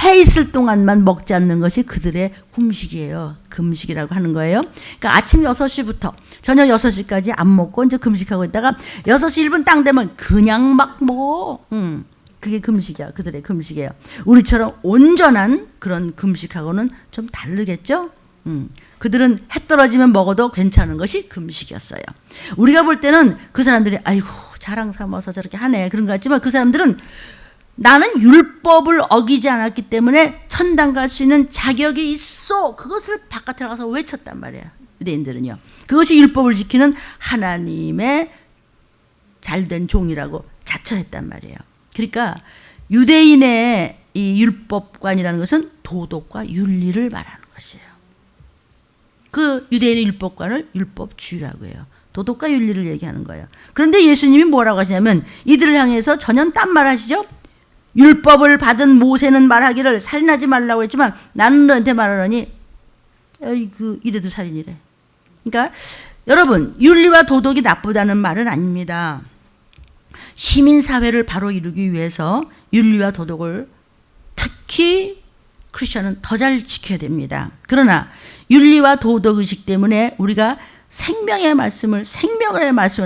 해 있을 동안만 먹지 않는 것이 그들의 금식이에요. 금식이라고 하는 거예요. 그러니까 아침 6시부터 저녁 6시까지 안 먹고 이제 금식하고 있다가 6시 1분 땅 되면 그냥 막 먹어. 그게 금식이야. 그들의 금식이에요. 우리처럼 온전한 그런 금식하고는 좀 다르겠죠? 그들은 해 떨어지면 먹어도 괜찮은 것이 금식이었어요. 우리가 볼 때는 그 사람들이 아이고 자랑 삼아서 저렇게 하네 그런 것 같지만 그 사람들은 나는 율법을 어기지 않았기 때문에 천당 갈 수 있는 자격이 있어. 그것을 바깥에 나가서 외쳤단 말이야. 유대인들은요. 그것이 율법을 지키는 하나님의 잘된 종이라고 자처했단 말이에요. 그러니까 유대인의 이 율법관이라는 것은 도덕과 윤리를 말하는 것이에요. 그 유대인의 율법관을 율법주의라고 해요. 도덕과 윤리를 얘기하는 거예요. 그런데 예수님이 뭐라고 하시냐면 이들을 향해서 전혀 딴 말 하시죠. 율법을 받은 모세는 말하기를 살인하지 말라고 했지만 나는 너한테 말하노니 이래도 살인이래. 그러니까 여러분, 윤리와 도덕이 나쁘다는 말은 아닙니다. 시민사회를 바로 이루기 위해서 윤리와 도덕을 특히 크리스천은 더 잘 지켜야 됩니다. 그러나 윤리와 도덕의식 때문에 우리가 생명의 말씀을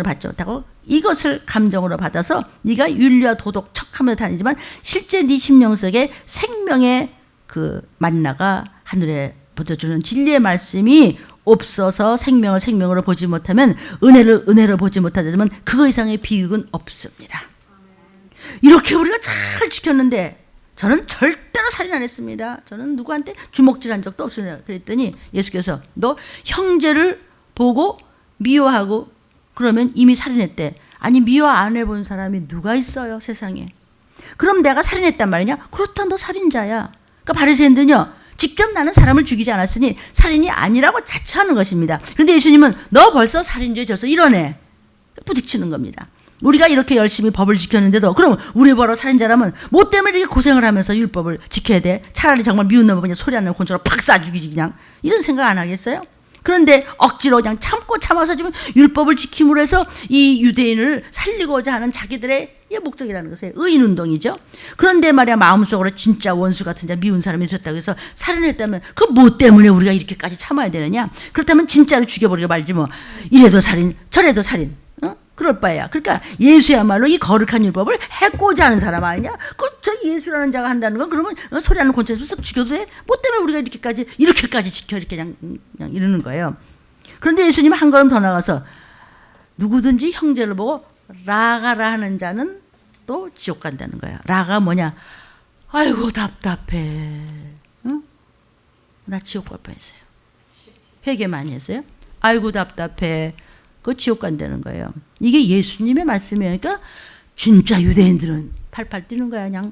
받지 못하고 이것을 감정으로 받아서 네가 윤리와 도덕 척하며 다니지만 실제 네 심령 속에 생명의 그 만나가 하늘에 붙어주는 진리의 말씀이 없어서 생명으로 보지 못하면 은혜를 보지 못하자면 그거 이상의 비극은 없습니다. 이렇게 우리가 잘 지켰는데 저는 절대로 살인 안 했습니다. 저는 누구한테 주먹질한 적도 없습니다. 그랬더니 예수께서 너 형제를 보고 미워하고 그러면 이미 살인했대. 아니 미워 안 해본 사람이 누가 있어요 세상에. 그럼 내가 살인했단 말이냐? 그렇다 너 살인자야. 그러니까 바리새인들은요. 직접 나는 사람을 죽이지 않았으니 살인이 아니라고 자처하는 것입니다. 그런데 예수님은 너 벌써 살인죄 져서 이러네. 부딪히는 겁니다. 우리가 이렇게 열심히 법을 지켰는데도 그럼 우리 벌어 살인자라면 뭐 때문에 이렇게 고생을 하면서 율법을 지켜야 돼? 차라리 정말 미운 놈을 그냥 소리 안 나는 곤충으로 팍 쏴 죽이지 그냥. 이런 생각 안 하겠어요? 그런데 억지로 그냥 참아서 지금 율법을 지킴으로 해서 이 유대인을 살리고자 하는 자기들의 목적이라는 것이 의인운동이죠. 그런데 말이야 마음속으로 진짜 원수 같은 자 미운 사람이 들었다고 해서 살인했다면 그 뭐 때문에 우리가 이렇게까지 참아야 되느냐. 그렇다면 진짜로 죽여버리고 말지 뭐. 이래도 살인 저래도 살인. 그럴 바에야. 그러니까 예수야말로 이 거룩한 율법을 해코자 하는 사람 아니냐? 저 예수라는 자가 한다는 건 그러면 소리하는 곤충에서 쓱 죽여도 돼? 뭐 때문에 우리가 이렇게까지 지켜 이렇게 그냥 이러는 거예요. 그런데 예수님은 한 걸음 더 나가서 누구든지 형제를 보고 라가라 하는 자는 또 지옥 간다는 거야. 라가 뭐냐? 아이고 답답해. 응? 나 지옥 갈 뻔했어요. 회개 많이 했어요? 아이고 답답해. 그 지옥 간다는 거예요. 이게 예수님의 말씀이니까 진짜 유대인들은 팔팔 뛰는 거야 그냥.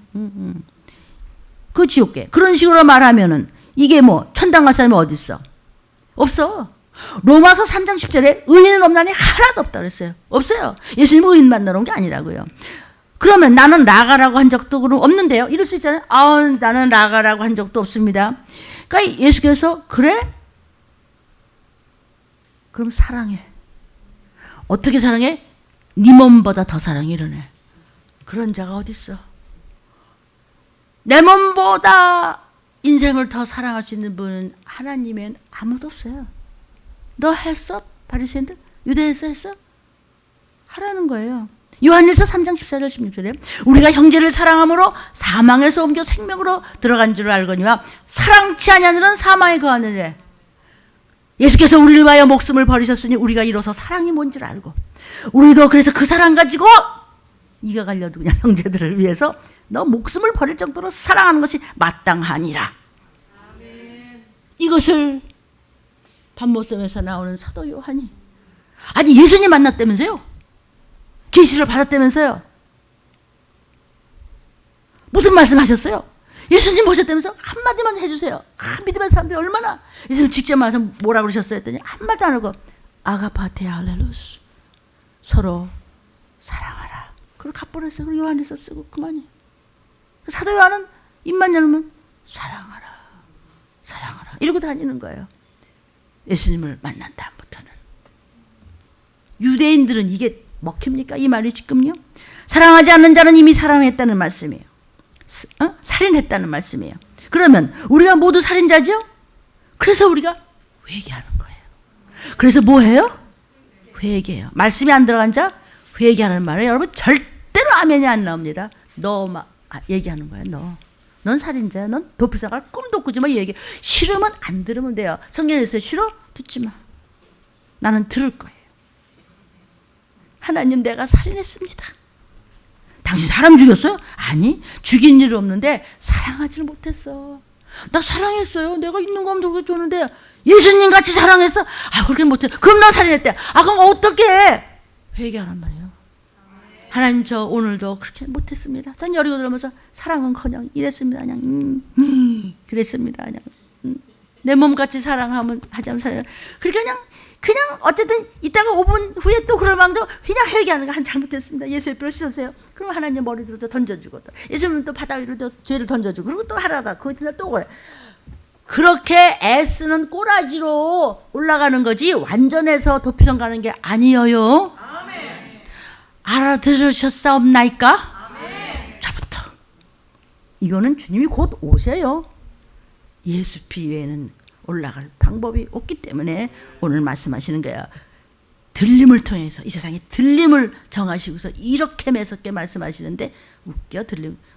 그 지옥계. 그런 식으로 말하면은 이게 뭐 천당 갈 사람이 어디 있어? 없어. 로마서 3장 10절에 의인은 없나니 하나도 없다 그랬어요. 없어요. 예수님은 의인 만나러 온 게 아니라고요. 그러면 나는 라가라고 한 적도 그럼 없는데요. 이럴 수 있잖아요. 나는 라가라고 한 적도 없습니다. 그러니까 예수께서 그래? 그럼 사랑해. 어떻게 사랑해? 네 몸보다 더 사랑해 이러네. 그런 자가 어딨어? 내 몸보다 인생을 더 사랑할 수 있는 분은 하나님엔 아무도 없어요. 너 했어? 바리새인들? 유대에서 했어? 하라는 거예요. 요한일서 3장 14절 16절에 우리가 형제를 사랑함으로 사망에서 옮겨 생명으로 들어간 줄 알거니와 사랑치 아니하는 사망에 거하느니라. 예수께서 우리를 위하여 목숨을 버리셨으니 우리가 이로써 사랑이 뭔지를 알고 우리도 그래서 그 사랑 가지고 이가 갈려도 그냥 형제들을 위해서 너 목숨을 버릴 정도로 사랑하는 것이 마땅하니라. 이것을 반모섬에서 나오는 사도 요한이 아니 예수님 만났다면서요? 계시를 받았다면서요? 무슨 말씀하셨어요? 예수님 보셨다면서 한마디만 해주세요. 믿음의 사람들이 얼마나 예수님 직접 말해서 뭐라 그러셨어요 했더니 한마디도 안 하고 아가파테 할렐루스 서로 사랑하라. 그걸 갑본에서 요한에서 쓰고 그만이. 사도 요한은 입만 열면 사랑하라 사랑하라 이러고 다니는 거예요. 예수님을 만난 다음부터는. 유대인들은 이게 먹힙니까? 이 말이 지금요. 사랑하지 않는 자는 이미 사랑했다는 말씀이에요. 살인했다는 말씀이에요. 그러면 우리가 모두 살인자죠? 그래서 우리가 회개하는 거예요. 그래서 뭐 해요? 회개해요. 말씀이 안 들어간 자 회개하는 말은 여러분 절대로 아멘이 안 나옵니다. 얘기하는 거야. 넌 살인자야. 넌 도피사갈 꿈도 꾸지 마. 얘기. 싫으면 안 들으면 돼요. 성경에서 싫어? 듣지 마. 나는 들을 거예요. 하나님 내가 살인했습니다. 당신 사람 죽였어요? 아니 죽인 일 없는데 사랑하지를 못했어. 나 사랑했어요. 내가 있는 거 없는 거 줬는데 예수님 같이 사랑했어? 그렇게 못해. 그럼 나 살인했대. 그럼 어떻게 해? 회개하란 말이에요. 하나님 저 오늘도 그렇게 못했습니다. 전 여리고 들으면서 사랑은커녕 이랬습니다. 그냥 그랬습니다. 그냥 내 몸같이 사랑하면 하자면 사랑. 그러니까 그냥 어쨌든 이따가 5분 후에 또 그럴 망정 그냥 회개하는 거 한 잘못했습니다. 예수의 뼈를 씻었어요. 그럼 하나님 머리로 던져주고 또 예수님 또 바다 위로 또 죄를 던져주고 그리고 또 하다가 그 뒤에 또 그래. 그렇게 애쓰는 꼬라지로 올라가는 거지 완전해서 도피성 가는 게 아니에요. 알아들으셨사옵나이까? 자부터 이거는 주님이 곧 오세요. 예수 피 외에는 올라갈 방법이 없기 때문에 오늘 말씀하시는 거예요. 들림을 통해서 이 세상에 들림을 정하시고서 이렇게 매섭게 말씀하시는데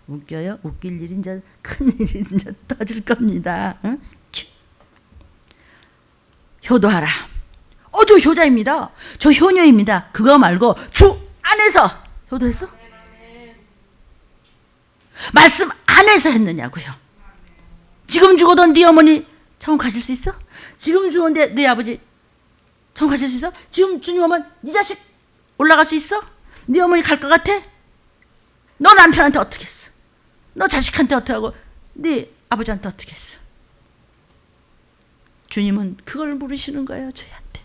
웃겨요? 웃길 일이 이제 큰 일이 이제 터질 겁니다. 응? 효도하라. 저 효자입니다. 저 효녀입니다. 그거 말고 주 안에서 효도했어? 말씀 안에서 했느냐고요. 지금 죽어도 네 어머니 천국 가실 수 있어? 지금 죽었는데 네 아버지 천국 가실 수 있어? 지금 주님 오면 네 자식 올라갈 수 있어? 네 어머니 갈 것 같아? 너 남편한테 어떻게 했어? 너 자식한테 어떻게 하고 네 아버지한테 어떻게 했어? 주님은 그걸 물으시는 거예요. 저희한테.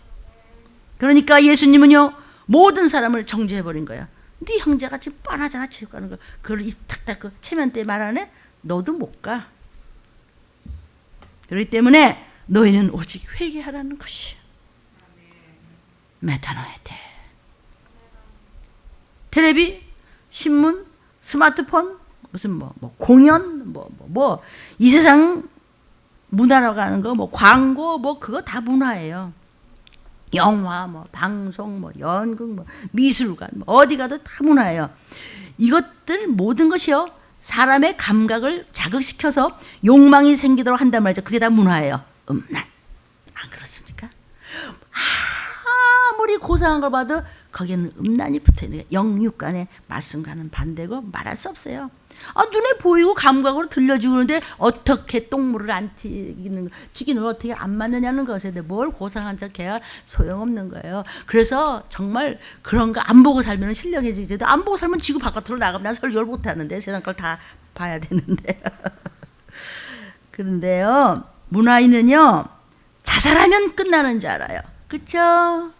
그러니까 예수님은요 모든 사람을 정죄해버린 거야. 네 형제가 지금 뻔하잖아 체육 가는 거. 그걸 이 탁탁 그 체면대 말 안 해? 너도 못 가. 그렇기 때문에 너희는 오직 회개하라는 것이야. 메타노에테. 텔레비, 신문, 스마트폰, 무슨 공연, 이 세상 문화라고 하는 거, 광고, 그거 다 문화예요. 영화, 방송, 연극, 미술관, 어디 가도 다 문화예요. 이것들 모든 것이요. 사람의 감각을 자극시켜서 욕망이 생기도록 한단 말이죠. 그게 다 문화예요. 음란. 안 그렇습니까? 아무리 고상한 걸 봐도 거기에는 음란이 붙어있는 거예요. 영육간의 말씀과는 반대고 말할 수 없어요. 눈에 보이고 감각으로 들려주고 그러는데 어떻게 똥물을 안 튀기는 어떻게 안 맞느냐는 것에 대해 뭘 고상한 척해야 소용없는 거예요. 그래서 정말 그런 거 안 보고 살면 신령해지지. 안 보고 살면 지구 바깥으로 나가면 난 설교를 못 하는데 세상 걸 다 봐야 되는데. 그런데요 문화인은요 자살하면 끝나는 줄 알아요. 그렇죠?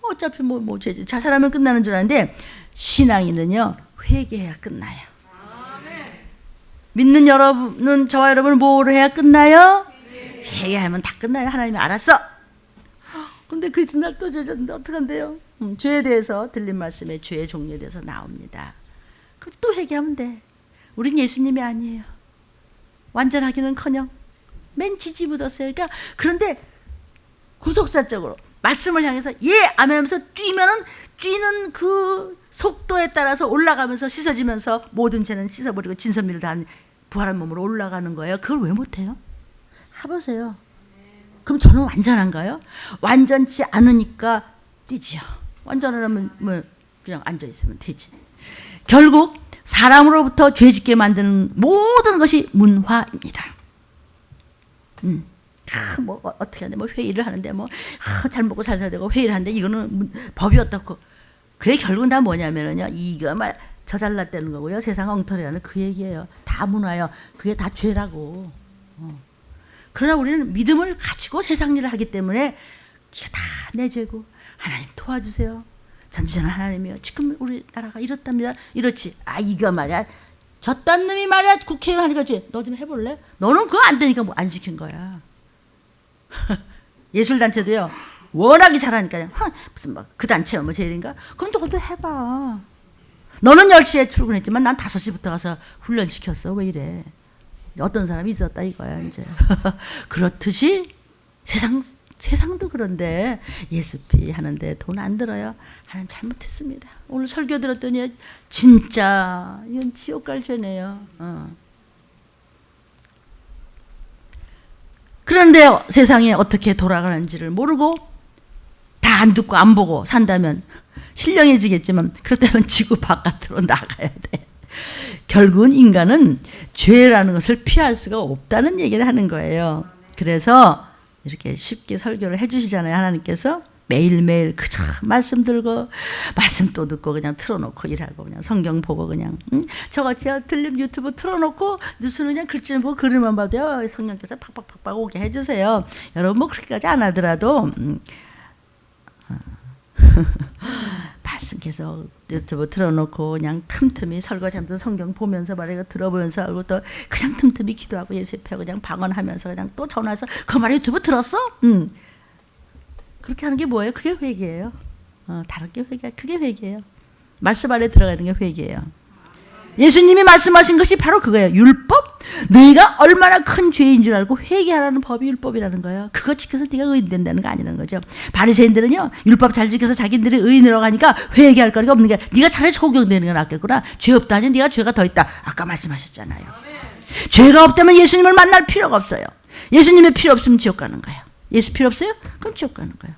어차피 죄지 자살하면 끝나는 줄 아는데 신앙인은요 회개해야 끝나요. 믿는 여러분은 저와 여러분은 뭐를 해야 끝나요? 회개하면 다 끝나요. 하나님이 알았어. 근데 그 이튿날 또 죄졌는데 어떡한데요? 죄에 대해서 들린 말씀에 죄의 종류에 대해서 나옵니다. 그럼 또 회개하면 돼. 우린 예수님이 아니에요. 완전하기는커녕 맨 지지 묻었어요. 그러니까 그런데 구속사적으로 말씀을 향해서 아멘 하면서 뛰는 그 속도에 따라서 올라가면서 씻어지면서 모든 죄는 씻어버리고 진선미를 다한 부활한 몸으로 올라가는 거예요. 그걸 왜 못해요? 해보세요. 그럼 저는 완전한가요? 완전치 않으니까 뛰지요. 완전하려면 뭐 그냥 앉아있으면 되지. 결국 사람으로부터 죄짓게 만드는 모든 것이 문화입니다. 뭐 어떻게 하는데 뭐 회의를 하는데 뭐 잘 먹고 살아야 되고 회의를 하는데 이거는 법이 어떻고. 그게 결국은 다 뭐냐면요, 이거 말 저 잘났다는 거고요, 세상 엉터리라는 그 얘기예요. 다 문화요. 그게 다 죄라고. 그러나 우리는 믿음을 가지고 세상 일을 하기 때문에 이게 다 내 죄고, 하나님 도와주세요. 전지전능 하나님이요, 지금 우리나라가 이렇답니다. 이렇지. 이거 말이야, 저딴 놈이 말이야 국회의원 하는 거지. 너 좀 해볼래? 너는 그거 안 되니까 뭐 안 시킨 거야. 예술단체도요, 워낙에 잘하니까요. 무슨 뭐 그 단체가 뭐 제일인가? 그럼 너도 해봐. 너는 10시에 출근했지만 난 5시부터 가서 훈련시켰어. 왜 이래? 어떤 사람이 있었다 이거야 이제. 그렇듯이 세상도 그런데 예수피 하는데 돈 안 들어요. 하나님 잘못했습니다. 오늘 설교 들었더니 진짜 이건 지옥 갈 죄네요. 그런데 세상에 어떻게 돌아가는지를 모르고 다 안 듣고 안 보고 산다면 신령해지겠지만, 그렇다면 지구 바깥으로 나가야 돼. 결국은 인간은 죄라는 것을 피할 수가 없다는 얘기를 하는 거예요. 그래서 이렇게 쉽게 설교를 해주시잖아요. 하나님께서 매일매일 그저 말씀 들고 말씀 또 듣고 그냥 틀어놓고 일하고 그냥 성경 보고 그냥 저같이 들림 유튜브 틀어놓고 뉴스는 그냥 글씨만 보고 글을만 봐도요, 성령께서 팍팍팍팍 오게 해주세요. 여러분 뭐 그렇게까지 안 하더라도 말씀 계속 유튜브 틀어놓고 그냥 틈틈이 설거지하면서 성경 보면서 말이고 들어보면서 하고 또 그냥 틈틈이 기도하고 예습하고 그냥 방언하면서 그냥 또 전화해서 그 말 유튜브 들었어? 그렇게 하는 게 뭐예요? 그게 회개예요. 다른 게 회개, 그게 회개예요. 말씀 안에 들어가는 게 회개예요. 예수님이 말씀하신 것이 바로 그거예요. 율법? 너희가 얼마나 큰 죄인 줄 알고 회개하라는 법이 율법이라는 거예요. 그거 지켜서 네가 의인 된다는 거 아니라는 거죠. 바리새인들은요, 율법 잘 지켜서 자기들이 의인이라고 하니까 회개할 거리가 없는 게, 네가 차라리 소경되는 게 낫겠구나. 죄 없다니 네가 죄가 더 있다. 아까 말씀하셨잖아요. 죄가 없다면 예수님을 만날 필요가 없어요. 예수님의 필요 없으면 지옥 가는 거예요. 예수 필요 없어요? 그럼 지옥 가는 거예요.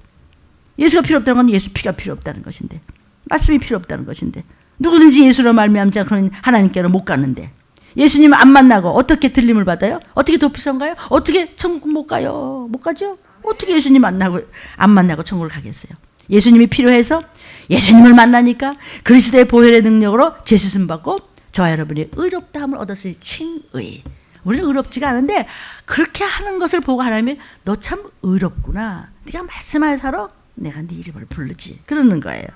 예수가 필요 없다는 건 예수 피가 필요 없다는 것인데, 말씀이 필요 없다는 것인데, 누구든지 예수로 말미암지 않고는 하나님께로 못 가는데, 예수님 안 만나고 어떻게 들림을 받아요? 어떻게 도피성 가요? 어떻게 천국 못 가요? 못 가죠? 어떻게 예수님 안 만나고 천국을 가겠어요? 예수님이 필요해서 예수님을 만나니까 그리스도의 보혈의 능력으로 죄짓음 받고 저와 여러분이 의롭다함을 얻었으니 칭의. 우리는 의롭지가 않은데 그렇게 하는 것을 보고 하나님이 너 참 의롭구나. 네가 말씀하여 살아? 내가 네 이름을 부르지. 그러는 거예요.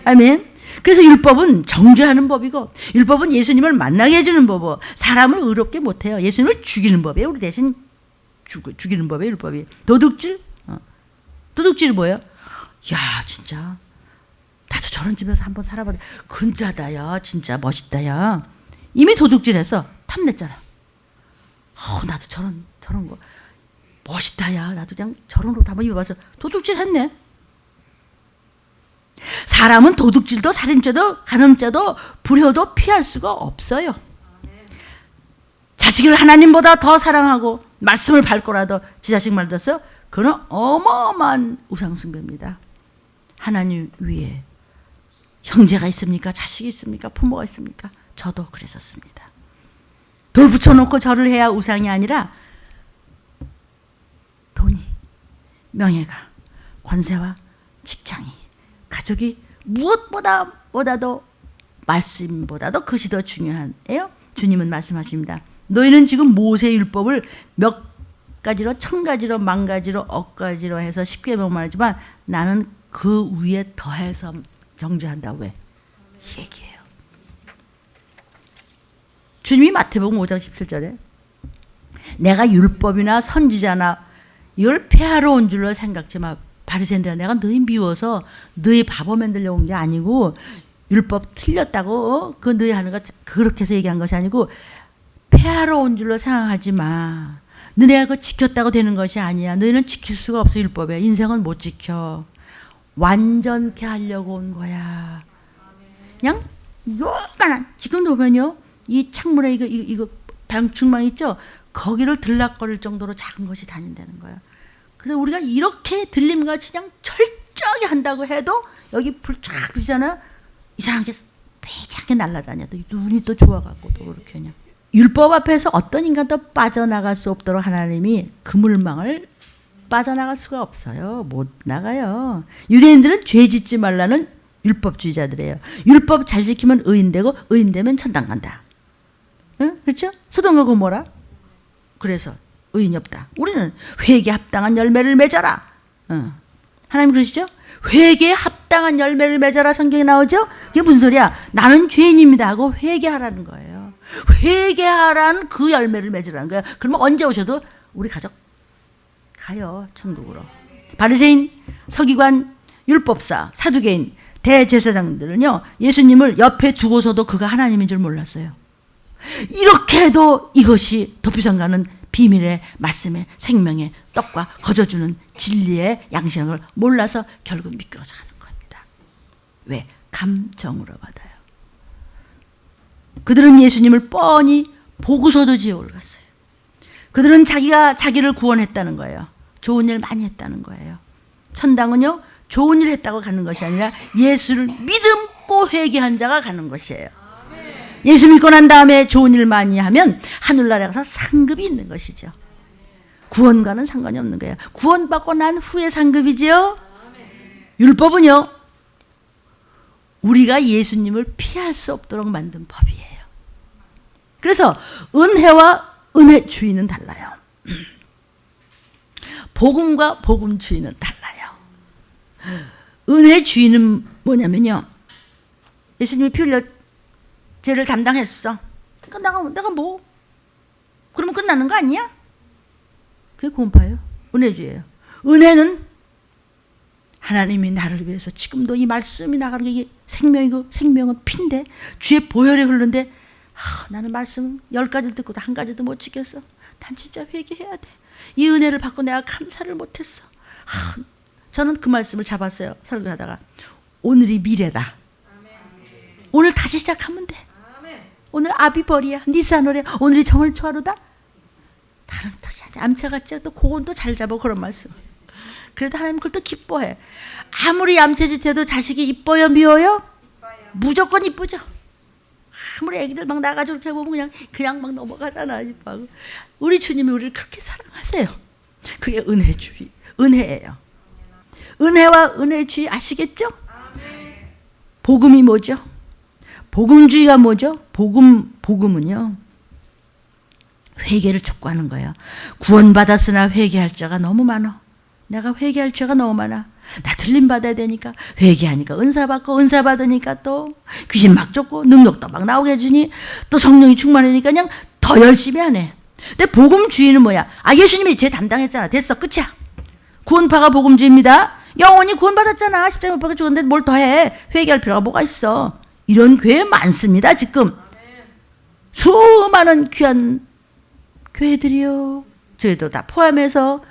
아멘. 그래서 율법은 정죄하는 법이고, 율법은 예수님을 만나게 해주는 법이고, 사람을 의롭게 못해요. 예수님을 죽이는 법이에요. 우리 대신 죽이는 법이에요. 율법이. 도둑질? 도둑질이 뭐예요? 야, 진짜 나도 저런 집에서 한번 살아봤는데 근자다 야, 진짜 멋있다 야. 이미 도둑질해서 탐냈잖아. 나도 저런 거 멋있다 야, 나도 그냥 저런 옷 한번 입어봐서 도둑질했네. 사람은 도둑질도 살인죄도 간음죄도 불효도 피할 수가 없어요. 자식을 하나님보다 더 사랑하고 말씀을 밟고라도 지 자식 말 들었어요? 그건 어마어마한 우상숭배입니다. 하나님 위에 형제가 있습니까? 자식이 있습니까? 부모가 있습니까? 저도 그랬었습니다. 돌 붙여놓고 절을 해야 우상이 아니라 돈이, 명예가, 권세와 직장이, 가족이 무엇보다도 말씀보다도 그것이 더 중요해요. 주님은 말씀하십니다. 너희는 지금 모세 율법을 몇 가지로, 1000가지로, 10,000가지로, 억가지로 해서 10계명 말하지만 나는 그 위에 더해서 정죄한다. 왜? 얘기해요. 주님이 마태복음 5장 17절에 내가 율법이나 선지자나 이걸 폐하러 온 줄로 생각지 마. 바리새인들아, 내가 너희 미워서 너희 바보 만들려고 온 게 아니고, 율법 틀렸다고 그 너희 하는 거 그렇게 해서 얘기한 것이 아니고, 폐하러 온 줄로 생각하지 마. 너네가 그거 지켰다고 되는 것이 아니야. 너희는 지킬 수가 없어. 율법에 인생은 못 지켜. 완전케 하려고 온 거야. 그냥 요만한, 지금도 보면요, 이 창문에 이거 방충망 있죠? 거기를 들락거릴 정도로 작은 것이 다닌다는 거예요. 그래서 우리가 이렇게 들림같이 그냥 철저하게 한다고 해도 여기 불 쫙 뜨잖아요. 이상하게 빼지않게 날아다녀도 눈이 또 좋아갖고 또 그렇게 그냥. 율법 앞에서 어떤 인간도 빠져나갈 수 없도록 하나님이 그물망을 빠져나갈 수가 없어요. 못 나가요. 유대인들은 죄 짓지 말라는 율법주의자들이에요. 율법 잘 지키면 의인되고 의인되면 천당 간다. 응? 그렇죠? 소돔과 고모라. 그래서 의인이 없다. 우리는 회개에 합당한 열매를 맺어라. 하나님 그러시죠? 회개에 합당한 열매를 맺어라 성경에 나오죠? 그게 무슨 소리야? 나는 죄인입니다 하고 회개하라는 거예요. 회개하라는 그 열매를 맺으라는 거예요. 그러면 언제 오셔도 우리 가족 가요. 천국으로. 바리새인, 서기관, 율법사, 사두개인, 대제사장들은요. 예수님을 옆에 두고서도 그가 하나님인 줄 몰랐어요. 이렇게 해도 이것이 도피성가는 비밀의 말씀의 생명의 떡과 거저주는 진리의 양식을 몰라서 결국 미끄러져 가는 겁니다. 왜? 감정으로 받아요. 그들은 예수님을 뻔히 보고서도 지옥을 갔어요. 그들은 자기를 구원했다는 거예요. 좋은 일 많이 했다는 거예요. 천당은요, 좋은 일 했다고 가는 것이 아니라 예수를 믿고 회개한 자가 가는 것이에요. 예수 믿고 난 다음에 좋은 일 많이 하면 하늘나라에 가서 상급이 있는 것이죠. 구원과는 상관이 없는 거예요. 구원받고 난 후에 상급이지요. 율법은요, 우리가 예수님을 피할 수 없도록 만든 법이에요. 그래서 은혜와 은혜주의는 달라요. 복음과 복음주의는 달라요. 은혜주의는 뭐냐면요, 예수님이 피 흘려 죄를 담당했어. 그러니까 내가 뭐 그러면 끝나는 거 아니야? 그게 구원파예요. 은혜주의예요. 은혜는 하나님이 나를 위해서 지금도 이 말씀이 나가는 게 이게 생명이고 생명은 피인데 주의 보혈이 흐르는데 나는 말씀 10가지 듣고도 한 가지도 못 지켰어. 난 진짜 회개해야 돼. 이 은혜를 받고 내가 감사를 못했어. 저는 그 말씀을 잡았어요. 설교하다가. 오늘이 미래다. 오늘 다시 시작하면 돼. 오늘 아비벌이야. 니산월이야. 오늘이 정월초하루다. 다른 다시 암체같죠. 또 그건 또 잘 잡아 그런 말씀. 그래도 하나님 그걸 또 기뻐해. 아무리 얌체짓해도 자식이 이뻐요 미워요? 무조건 이쁘죠. 아무리 애기들 막 나가지고 이렇게 보면 그냥 막 넘어가잖아. 우리 주님이 우리를 그렇게 사랑하세요. 그게 은혜주의, 은혜예요. 은혜와 은혜주의 아시겠죠? 복음이 뭐죠? 복음주의가 뭐죠? 복음은요, 회개를 촉구하는 거예요. 구원받았으나 회개할 자가 너무 많아. 내가 회개할 죄가 너무 많아. 나 들림 받아야 되니까 회개하니까 은사 받고 은사 받으니까 또 귀신 막 쫓고 능력도 막 나오게 해주니 또 성령이 충만하니까 그냥 더 열심히 하네. 근데 복음주의는 뭐야? 예수님이 죄 담당했잖아. 됐어. 끝이야. 구원파가 복음주의입니다. 영원히 구원받았잖아. 십자가 못 박혀 죽었는데 뭘 더 해. 회개할 필요가 뭐가 있어. 이런 교회 많습니다. 지금 수많은 귀한 교회들이요. 저희도 다 포함해서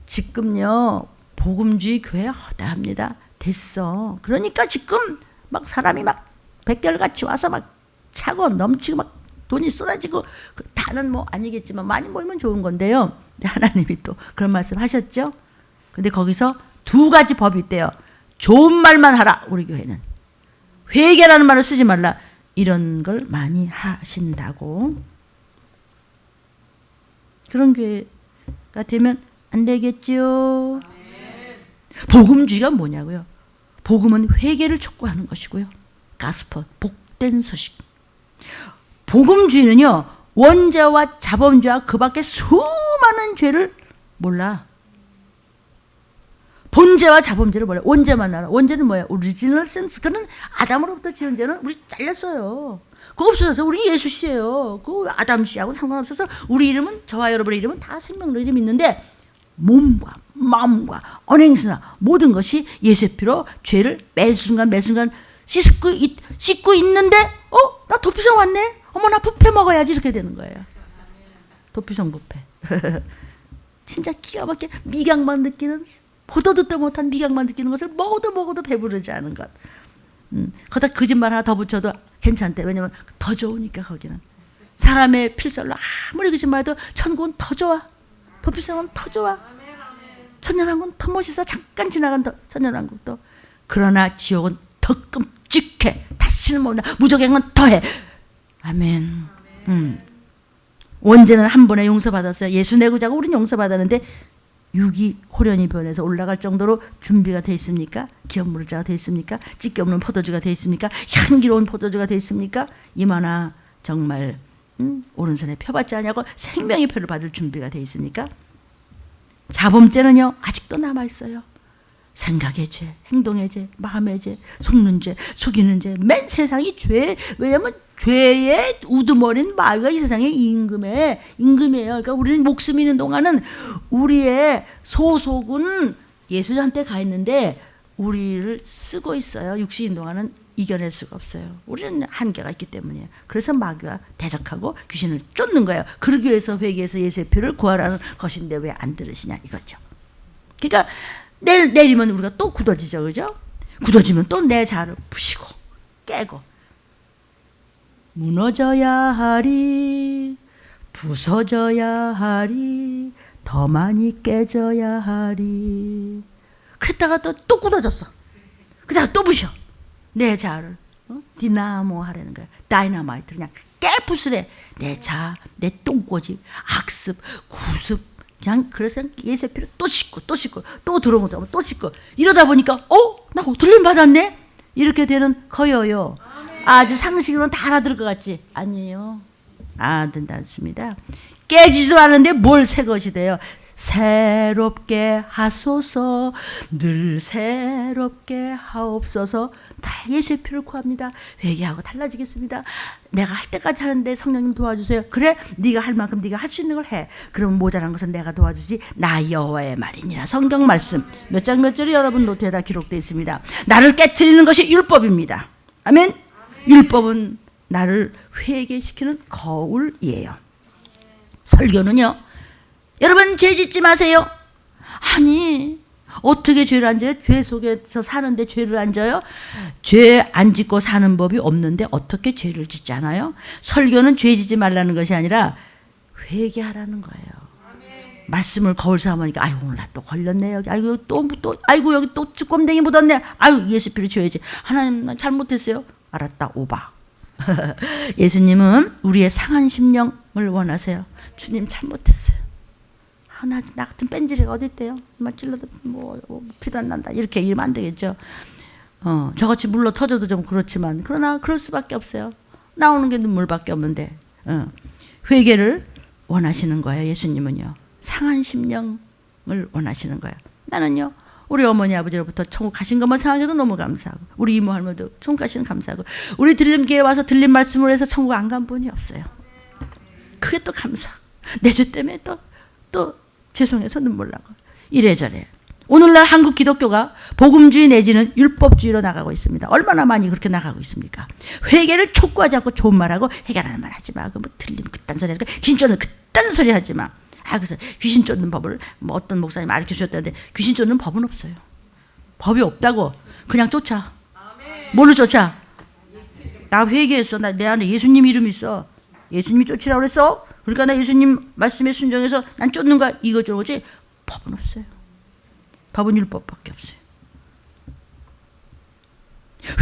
지금요 복음주의 교회 허다합니다. 됐어. 그러니까 지금 막 사람이 막 백결같이 와서 막 차고 넘치고 막 돈이 쏟아지고, 다는 뭐 아니겠지만 많이 모이면 좋은 건데요. 하나님이 또 그런 말씀 하셨죠. 근데 거기서 2가지 법이 있대요. 좋은 말만 하라. 우리 교회는 회개라는 말을 쓰지 말라. 이런 걸 많이 하신다고. 그런 교회가 되면 안 되겠죠. 복음주의가 뭐냐고요? 복음은 회개를 촉구하는 것이고요. 가스퍼, 복된 소식. 복음주의는요, 원죄와 자범죄와 그 밖에 수많은 죄를 몰라. 본죄와 자범죄를 몰라. 원죄만 알아. 원죄는 뭐야? 오리지널 센스. 그는 아담으로부터 지은 죄는 우리 잘렸어요. 그거 없어져서 우리 예수 씨예요. 그 아담 씨하고 상관없어서 우리 이름은, 저와 여러분의 이름은 다 생명로 이름이 있는데, 몸과 마음과 언행스나 모든 것이 예수의 피로 죄를 매 순간 씻고 있는데 나 도피성 왔네. 어머 나 부패 먹어야지. 이렇게 되는 거예요. 도피성 부패. 진짜 기가 막히게 미각만 느끼는, 보도 듣도 못한 미각만 느끼는 것을 먹어도 배부르지 않은 것. 거기다 거짓말 하나 더 붙여도 괜찮대. 왜냐면 더 좋으니까 거기는. 사람의 필살로 아무리 그지 말도 천국은 더 좋아. 더 비싼 건 더 좋아. 천년왕국은 더 멋있어. 잠깐 지나간 천년왕국도. 그러나 지옥은 더 끔찍해. 다시는 모른다. 무적행은 더해. 아멘. 원죄는 한 번에 용서받았어요. 예수 내고 자고 우리는 용서받았는데 육이 호련히 변해서 올라갈 정도로 준비가 되어 있습니까? 기업물자가 되어 있습니까? 찢기 없는 포도주가 되어 있습니까? 향기로운 포도주가 되어 있습니까? 이마나 정말 오른손에 펴받지 않냐고 생명의 표를 받을 준비가 되어 있습니까? 자범죄는요 아직도 남아있어요. 생각의 죄, 행동의 죄, 마음의 죄, 속는 죄, 속이는 죄. 맨 세상이 죄. 왜냐하면 죄의 우두머린 마귀가 이 세상의 임금이에요. 그러니까 우리는 목숨 있는 동안은 우리의 소속은 예수한테 가 있는데 우리를 쓰고 있어요. 육신인 동안은 이겨낼 수가 없어요. 우리는 한계가 있기 때문이에요. 그래서 마귀와 대적하고 귀신을 쫓는 거예요. 그러기 위해서 회개해서 예수의 피를 구하라는 것인데 왜 안 들으시냐 이거죠. 그러니까 내리면 우리가 또 굳어지죠. 그죠? 굳어지면 또 내 자를 부시고 깨고 무너져야 하리 부서져야 하리 더 많이 깨져야 하리. 그랬다가 또 굳어졌어. 그다가 또 부셔. 내 자를 디나모 하라는 거야. 다이너마이트 그냥 깨부수래. 내 자, 내 똥꼬집, 악습, 구습 그냥 그래서 예수의 피를 또 씻고 또 들어오고 또 씻고 이러다 보니까 나 들림 받았네 이렇게 되는 거예요. 아주 상식으로는 다 알아들을 것 같지? 아니에요. 알아듣지 않습니다. 깨지도 않은데 뭘 새 것이 돼요. 새롭게 하소서 늘 새롭게 하옵소서. 다 예수의 피를 구합니다. 회개하고 달라지겠습니다. 내가 할 때까지 하는데 성령님 도와주세요. 그래 네가 할 만큼 네가 할 수 있는 걸 해. 그럼 모자란 것은 내가 도와주지 나 여호와의 말이니라. 성경 말씀 몇 장 몇 절이 여러분 노트에다 기록되어 있습니다. 나를 깨트리는 것이 율법입니다. 아멘. 율법은 나를 회개시키는 거울이에요. 설교는요 여러분 죄 짓지 마세요. 아니 어떻게 죄를 안 져요? 죄 속에서 사는데 죄를 안 져요? 죄 안 짓고 사는 법이 없는데 어떻게 죄를 짓잖아요? 설교는 죄 짓지 말라는 것이 아니라 회개하라는 거예요. 말씀을 거울 삼으니까 아이고 오늘 나 또 걸렸네 여기 아이고 또 아이고 여기 또 껌댕이 묻었네 아이고 예수 피를 줘야지. 하나님 나 잘못했어요. 알았다 오바. 예수님은 우리의 상한 심령을 원하세요. 주님 잘못했어요. 나 같은 뺀질이가 어디 있대요? 찔러도 피도 안 난다. 이렇게 이러면 안 되겠죠. 저같이 물러 터져도 좀 그렇지만 그러나 그럴 수밖에 없어요. 나오는 게 눈물밖에 없는데 회개를 원하시는 거예요. 예수님은요. 상한 심령을 원하시는 거예요. 나는요. 우리 어머니 아버지로부터 천국 가신 것만 생각해도 너무 감사하고 우리 이모 할머니도 천국 가시는 감사하고 우리 들림교회 와서 들린 말씀을 해서 천국 안 간 분이 없어요. 그게 또 감사. 내 죄 때문에 또 죄송해서 눈물 나고 이래저래. 오늘날 한국 기독교가 복음주의 내지는 율법주의로 나가고 있습니다. 얼마나 많이 그렇게 나가고 있습니까? 회개를 촉구하지 않고 좋은 말하고 회개하는 말 하지 마. 뭐 들리면 그딴 소리 하지 마. 귀신 쫓는 그딴 소리 하지 마. 그래서 귀신 쫓는 법을 어떤 목사님 가르쳐 주셨다는데 귀신 쫓는 법은 없어요. 법이 없다고 그냥 쫓아. 뭘로 쫓아? 나 회개했어. 내 안에 예수님 이름 있어. 예수님이 쫓으라고 그랬어. 그러니까 나 예수님 말씀에 순종해서 난 쫓는 거야. 이거저거지. 법은 없어요. 법은 율법밖에 없어요.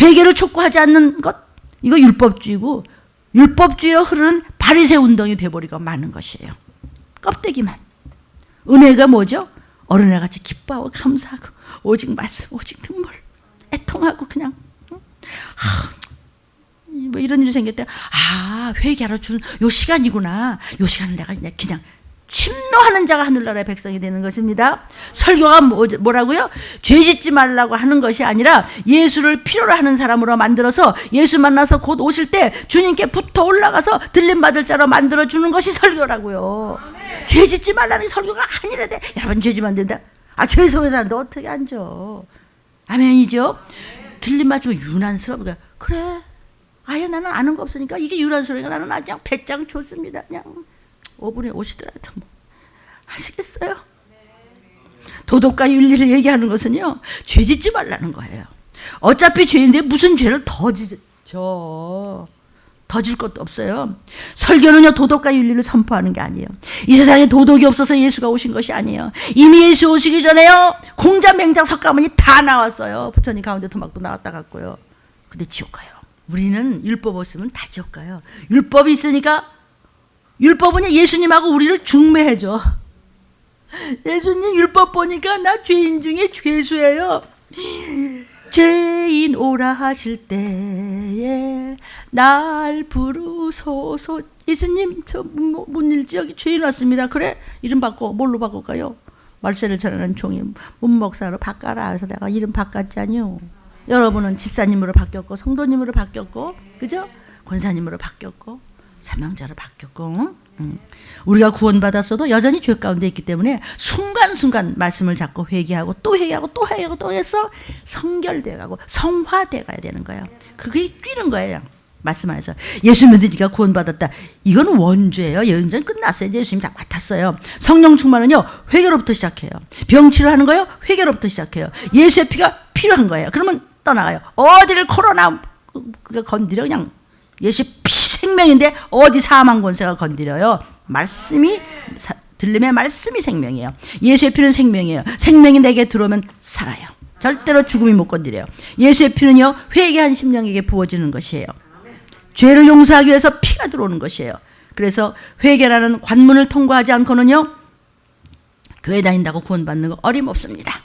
회개를 촉구하지 않는 것 이거 율법주의고 율법주의로 흐르는 바리새 운동이 돼버리고 많은 것이에요. 껍데기만. 은혜가 뭐죠? 어린애같이 기뻐하고 감사하고 오직 말씀 오직 눈물 애통하고 그냥 뭐 이런 일이 생겼대. 회개하러 주는 요 시간이구나. 요 시간은 내가 그냥 침노하는 자가 하늘나라의 백성이 되는 것입니다. 설교가 뭐라고요? 죄 짓지 말라고 하는 것이 아니라 예수를 필요로 하는 사람으로 만들어서 예수 만나서 곧 오실 때 주님께 붙어 올라가서 들림받을 자로 만들어주는 것이 설교라고요. 죄 짓지 말라는 설교가 아니라대. 여러분 죄 지면 안 된다. 죄 속에 사는데 어떻게 앉아. 아멘이죠? 들림 맞으면 유난스러워. 그래. 아예 나는 아는 거 없으니까 이게 유난스러우니까 나는 그냥 배짱 좋습니다. 그냥 5분에 오시더라도 뭐 아시겠어요? 도덕과 윤리를 얘기하는 것은요 죄 짓지 말라는 거예요. 어차피 죄인데 무슨 죄를 더 더 줄 것도 없어요. 설교는요, 도덕과 윤리를 선포하는 게 아니에요. 이 세상에 도덕이 없어서 예수가 오신 것이 아니에요. 이미 예수 오시기 전에요, 공자, 맹자, 석가모니 다 나왔어요. 부처님 가운데 토막도 나왔다 갔고요. 근데 지옥 가요. 우리는 율법 없으면 다 지옥 가요. 율법이 있으니까, 율법은 예수님하고 우리를 중매해줘. 예수님 율법 보니까 나 죄인 중에 죄수예요. 죄인 오라 하실 때에 날 부르소서. 예수님, 저 문일지 여기 죄인 왔습니다. 그래? 이름 바꿔. 뭘로 바꿀까요? 말세를 전하는 종이 문목사로 바꿔라. 그래서 내가 이름 바꿨잖요. 여러분은 집사님으로 바뀌었고, 성도님으로 바뀌었고, 그죠? 권사님으로 바뀌었고, 사명자로 바뀌었고. 우리가 구원받았어도 여전히 죄 가운데 있기 때문에 순간순간 말씀을 잡고 회개하고 또 회개하고 또 회개하고 또 해서 성결돼 가고 성화돼 가야 되는 거예요. 그게 뛰는 거예요. 말씀 안에서 예수 믿으니까 구원받았다. 이건 원죄예요. 예언전 끝났어요. 예수님 다 맡았어요. 성령 충만은요, 회개로부터 시작해요. 병치료하는 거요, 회개로부터 시작해요. 예수의 피가 필요한 거예요. 그러면 떠나가요. 어디를 코로나 건드려. 그냥 예수 피 생명인데 어디 사망 권세가 건드려요. 말씀이, 들림의 말씀이 생명이에요. 예수의 피는 생명이에요. 생명이 내게 들어오면 살아요. 절대로 죽음이 못 건드려요. 예수의 피는요, 회개한 심령에게 부어지는 것이에요. 죄를 용서하기 위해서 피가 들어오는 것이에요. 그래서 회개라는 관문을 통과하지 않고는요, 교회 다닌다고 구원받는 거 어림없습니다.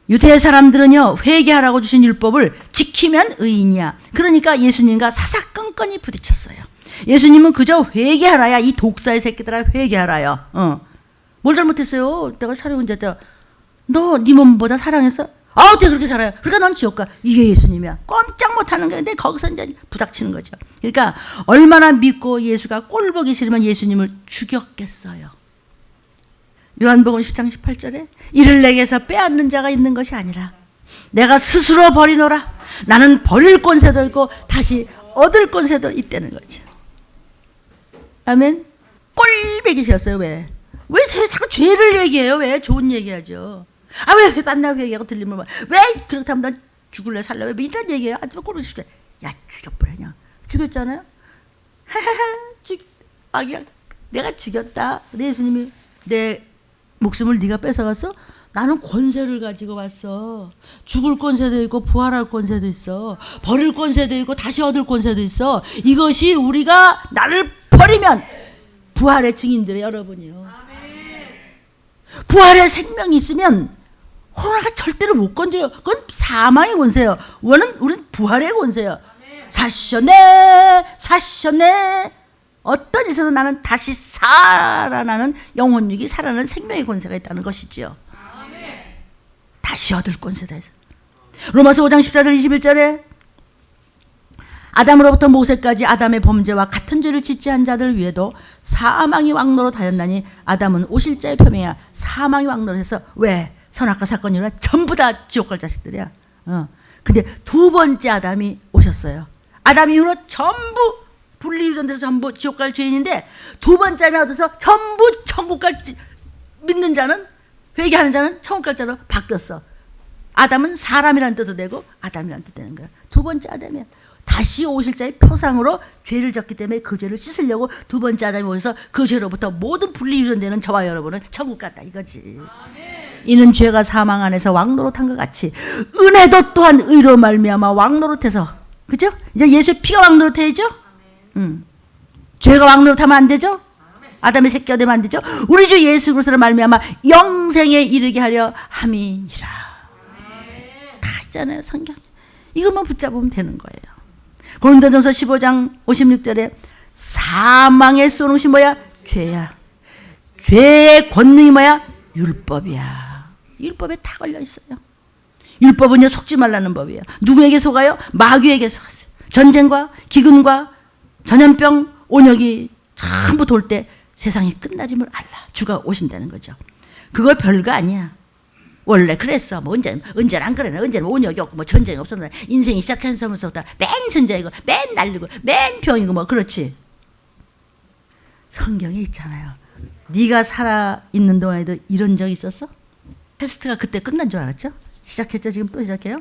유대 사람들은요, 회개하라고 주신 율법을 지키면 의인이야. 그러니까 예수님과 사사건건이 부딪혔어요. 예수님은 그저 회개하라야. 이 독사의 새끼들아, 회개하라요. 뭘 잘못했어요? 내가 사랑자 때 너 네 몸보다 사랑했어? 어떻게 그렇게 살아요? 그러니까 넌 지옥 가. 이게 예수님이야. 꼼짝 못하는 거예요. 근데 거기서 이제 부닥치는 거죠. 그러니까 얼마나 믿고 예수가 꼴 보기 싫으면 예수님을 죽였겠어요. 요한복음 10장 18절에 이를 내게서 빼앗는 자가 있는 것이 아니라 내가 스스로 버리노라. 나는 버릴 권세도 있고 다시 얻을 권세도 있다는 거죠. 아멘. 꼴배기 싫었어요. 왜 자꾸 죄를 얘기해요? 왜 좋은 얘기하죠? 왜 만나 회개하고 들리면 왜 그렇다면 난 죽을래 살래? 왜 이런 얘기해요? 꼴보기 싫게. 야, 죽여버려. 그냥 죽였잖아요. 내가 죽였다. 내 예수님이 내 목숨을 네가 뺏어갔어? 나는 권세를 가지고 왔어. 죽을 권세도 있고 부활할 권세도 있어. 버릴 권세도 있고 다시 얻을 권세도 있어. 이것이 우리가 나를 버리면 부활의 증인들의 여러분이요. 부활의 생명이 있으면 코로나가 절대로 못 건드려. 그건 사망의 권세예요. 우리는 부활의 권세예요. 사시셨네. 어떤 일에서도 나는 다시 살아나는 영혼육이 살아나는 생명의 권세가 있다는 것이지요. 다시 얻을 권세다 해서. 로마서 5장 14절 21절에 아담으로부터 모세까지 아담의 범죄와 같은 죄를 짓지 한 자들 위에도 사망이 왕노릇하였나니 아담은 오실자의 표명이야. 사망이 왕노릇해서 왜? 선악과 사건이 일어나 전부 다 지옥 갈 자식들이야. 근데 두 번째 아담이 오셨어요. 아담 이후로 전부 분리유전돼서 전부 지옥 갈 죄인인데 두 번째 아담이 얻어서 전부 천국 갈 믿는 자는, 회개하는 자는 천국 갈 자로 바뀌었어. 아담은 사람이라는 뜻도 되고 아담이라는 뜻도 되는 거야. 두 번째 아담이야. 다시 오실 자의 표상으로 죄를 졌기 때문에 그 죄를 씻으려고 두 번째 아담이 오셔서 그 죄로부터 모든 분리유전되는 저와 여러분은 천국 갔다 이거지. 이는 죄가 사망 안에서 왕노릇한 것 같이 은혜도 또한 의로 말미암아 왕노릇해서, 그죠? 이제 예수의 피가 왕노릇해야죠. 죄가 왕노릇하면 안 되죠. 아담의 새끼가 되면 안 되죠. 우리 주 예수 그리스도로 말미암아 영생에 이르게 하려 함이니라. 다 있잖아요, 성경. 이것만 붙잡으면 되는 거예요. 고린도전서 15장 56절에 사망의 쏘는것이 뭐야? 죄야. 죄의 권능이 뭐야? 율법이야. 율법에 다 걸려 있어요. 율법은요, 속지 말라는 법이에요. 누구에게 속아요? 마귀에게 속았어요. 전쟁과 기근과 전염병, 온역이 전부 돌 때 세상이 끝날임을 알라. 주가 오신다는 거죠. 그거 별거 아니야. 원래 그랬어. 뭐 언제는 안 그래. 언제는 온역이 없고 뭐 전쟁이 없었나. 인생이 시작하면서부터 맨 전쟁이고 맨 난리고 맨 병이고 뭐 그렇지. 성경에 있잖아요. 네가 살아있는 동안에도 이런 적 있었어? 패스트가 그때 끝난 줄 알았죠? 시작했죠? 지금 또 시작해요?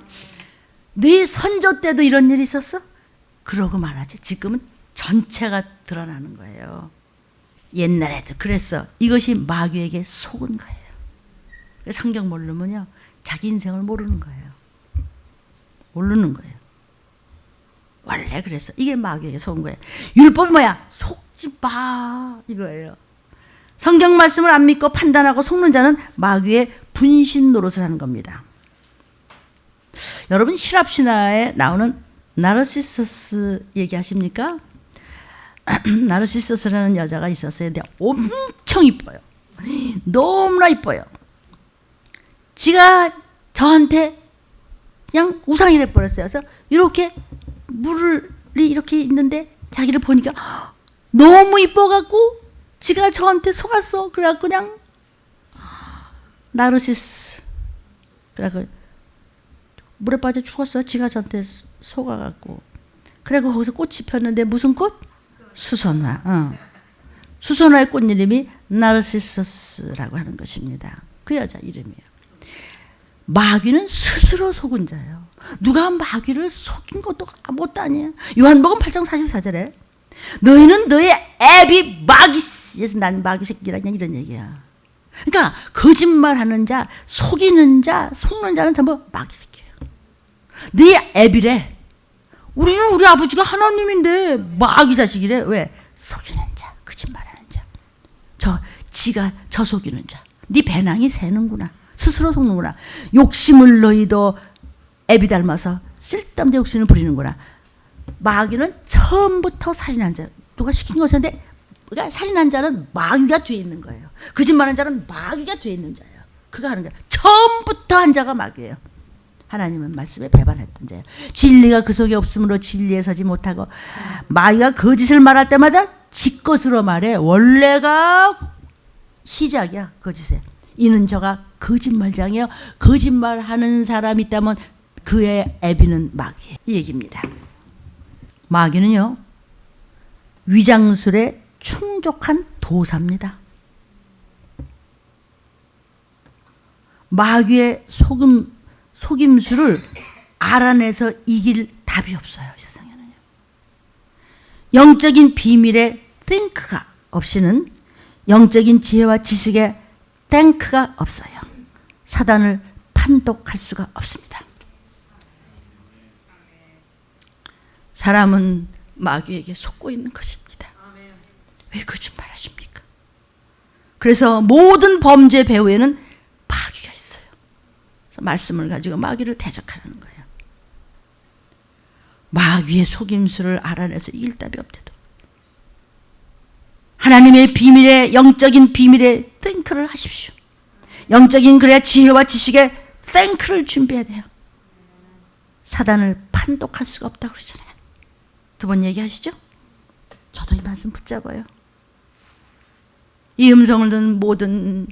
네 선조 때도 이런 일이 있었어? 그러고 말하지. 지금은 전체가 드러나는 거예요. 옛날에도 그랬어. 이것이 마귀에게 속은 거예요. 성경 모르면요, 자기 인생을 모르는 거예요. 모르는 거예요. 원래 그랬어. 이게 마귀에게 속은 거예요. 율법이 뭐야? 속지 마, 이거예요. 성경 말씀을 안 믿고 판단하고 속는 자는 마귀의 분신 노릇을 하는 겁니다. 여러분,希腊 신화에 나오는 나르시서스 얘기하십니까? 나르시서스라는 여자가 있었어요. 근데 엄청 이뻐요. 너무나 이뻐요. 지가 저한테 그냥 우상이 돼버렸어요. 그래서 이렇게 물이 이렇게 있는데 자기를 보니까 너무 이뻐갖고 지가 저한테 속았어. 그래갖고 그냥 나르시스, 그래갖고 물에 빠져 죽었어. 지가 저한테 속아갖고. 그리고 거기서 꽃이 폈는데 무슨 꽃? 수선화. 수선화의 꽃 이름이 나르시서스라고 하는 것입니다. 그 여자 이름이에요. 마귀는 스스로 속은 자예요. 누가 마귀를 속인 것도 아무것도 아니에요. 요한복음 8장 44절에 너희는 너의 애비 마귀스, 난 마귀 새끼라냐, 이런 얘기야. 그러니까 거짓말하는 자, 속이는 자, 속는 자는 전부 마귀 새끼예요. 네 애비래. 우리는 우리 아버지가 하나님인데 마귀 자식이래. 왜? 속이는 자, 거짓말하는 자, 지가 저 속이는 자. 네 배낭이 새는구나. 스스로 속는구나. 욕심을 너희도 애비 닮아서 쓸데없는 욕심을 부리는구나. 마귀는 처음부터 살인한 자. 누가 시킨 것인데, 그러니까 살인한 자는 마귀가 뒤에 있는 거예요. 거짓말하는 자는 마귀가 뒤에 있는 자예요. 그가 하는 거예요. 처음부터 한 자가 마귀예요. 하나님은 말씀에 배반했던 자예요. 진리가 그 속에 없으므로 진리에 서지 못하고, 마귀가 거짓을 말할 때마다 지 것으로 말해. 원래가 시작이야, 거짓에. 이는 저가 거짓말장이에요. 거짓말하는 사람이 있다면 그의 애비는 마귀예요. 이 얘기입니다. 마귀는요, 위장술에 충족한 도사입니다. 마귀의 속임수를 알아내서 이길 답이 없어요, 세상에는요. 영적인 비밀의 탱크가 없이는 영적인 지혜와 지식의 탱크가 없어요. 사단을 판독할 수가 없습니다. 사람은 마귀에게 속고 있는 것입니다. 왜 거짓말하십니까? 그래서 모든 범죄 배후에는 마귀가 있어요. 그래서 말씀을 가지고 마귀를 대적하는 거예요. 마귀의 속임수를 알아내서 이길 답이 없대도 하나님의 비밀의, 영적인 비밀의 탱크를 하십시오. 영적인, 그래야 지혜와 지식의 탱크를 준비해야 돼요. 사단을 판독할 수가 없다고 그러잖아요. 두 번 얘기하시죠? 저도 이 말씀 붙잡아요. 이 음성을 듣는 모든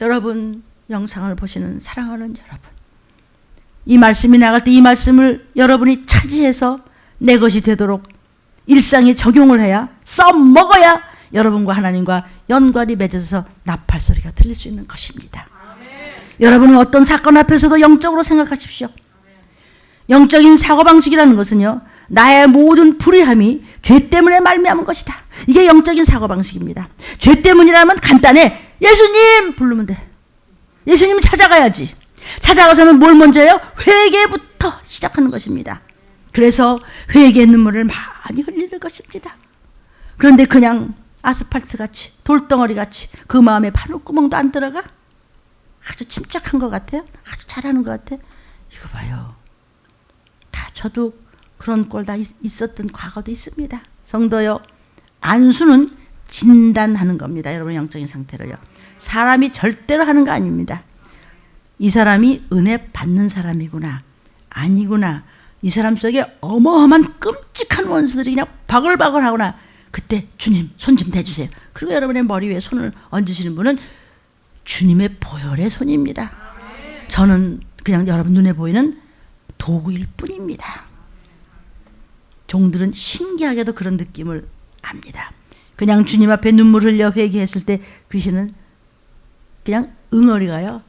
여러분, 영상을 보시는 사랑하는 여러분, 이 말씀이 나갈 때 이 말씀을 여러분이 차지해서 내 것이 되도록 일상에 적용을 해야, 써먹어야 여러분과 하나님과 연관이 맺어서 나팔 소리가 들릴 수 있는 것입니다. 여러분은 어떤 사건 앞에서도 영적으로 생각하십시오. 영적인 사고방식이라는 것은요, 나의 모든 불의함이 죄 때문에 말미암은 것이다. 이게 영적인 사고방식입니다. 죄 때문이라면 간단해. 예수님 부르면 돼. 예수님을 찾아가야지. 찾아가서는 뭘 먼저 해요? 회개부터 시작하는 것입니다. 그래서 회개의 눈물을 많이 흘리는 것입니다. 그런데 그냥 아스팔트같이, 돌덩어리같이 그 마음에 바늘구멍도 안 들어가? 아주 침착한 것 같아요? 아주 잘하는 것 같아? 이거 봐요. 다 저도 그런 꼴 다 있었던 과거도 있습니다. 성도요, 안수는 진단하는 겁니다. 여러분, 영적인 상태로요. 사람이 절대로 하는 거 아닙니다. 이 사람이 은혜 받는 사람이구나, 아니구나, 이 사람 속에 어마어마한 끔찍한 원수들이 그냥 바글바글 하구나. 그때 주님 손 좀 대주세요. 그리고 여러분의 머리 위에 손을 얹으시는 분은 주님의 보혈의 손입니다. 저는 그냥 여러분 눈에 보이는 도구일 뿐입니다. 종들은 신기하게도 그런 느낌을 압니다. 그냥 주님 앞에 눈물 흘려 회개했을 때 귀신은 그냥 응어리가요,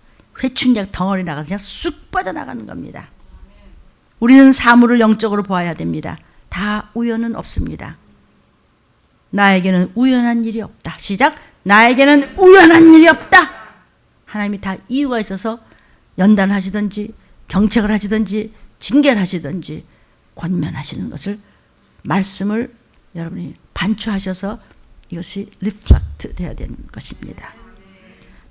회춘약 덩어리 나가서 그냥 쑥 빠져나가는 겁니다. 우리는 사물을 영적으로 보아야 됩니다. 다 우연은 없습니다. 나에게는 우연한 일이 없다. 시작. 나에게는 우연한 일이 없다. 하나님이 다 이유가 있어서 연단하시든지 경책을 하시든지 징계를 하시든지 권면하시는 것을 말씀을 여러분이 반추하셔서 이것이 리플렉트 돼야 되는 것입니다.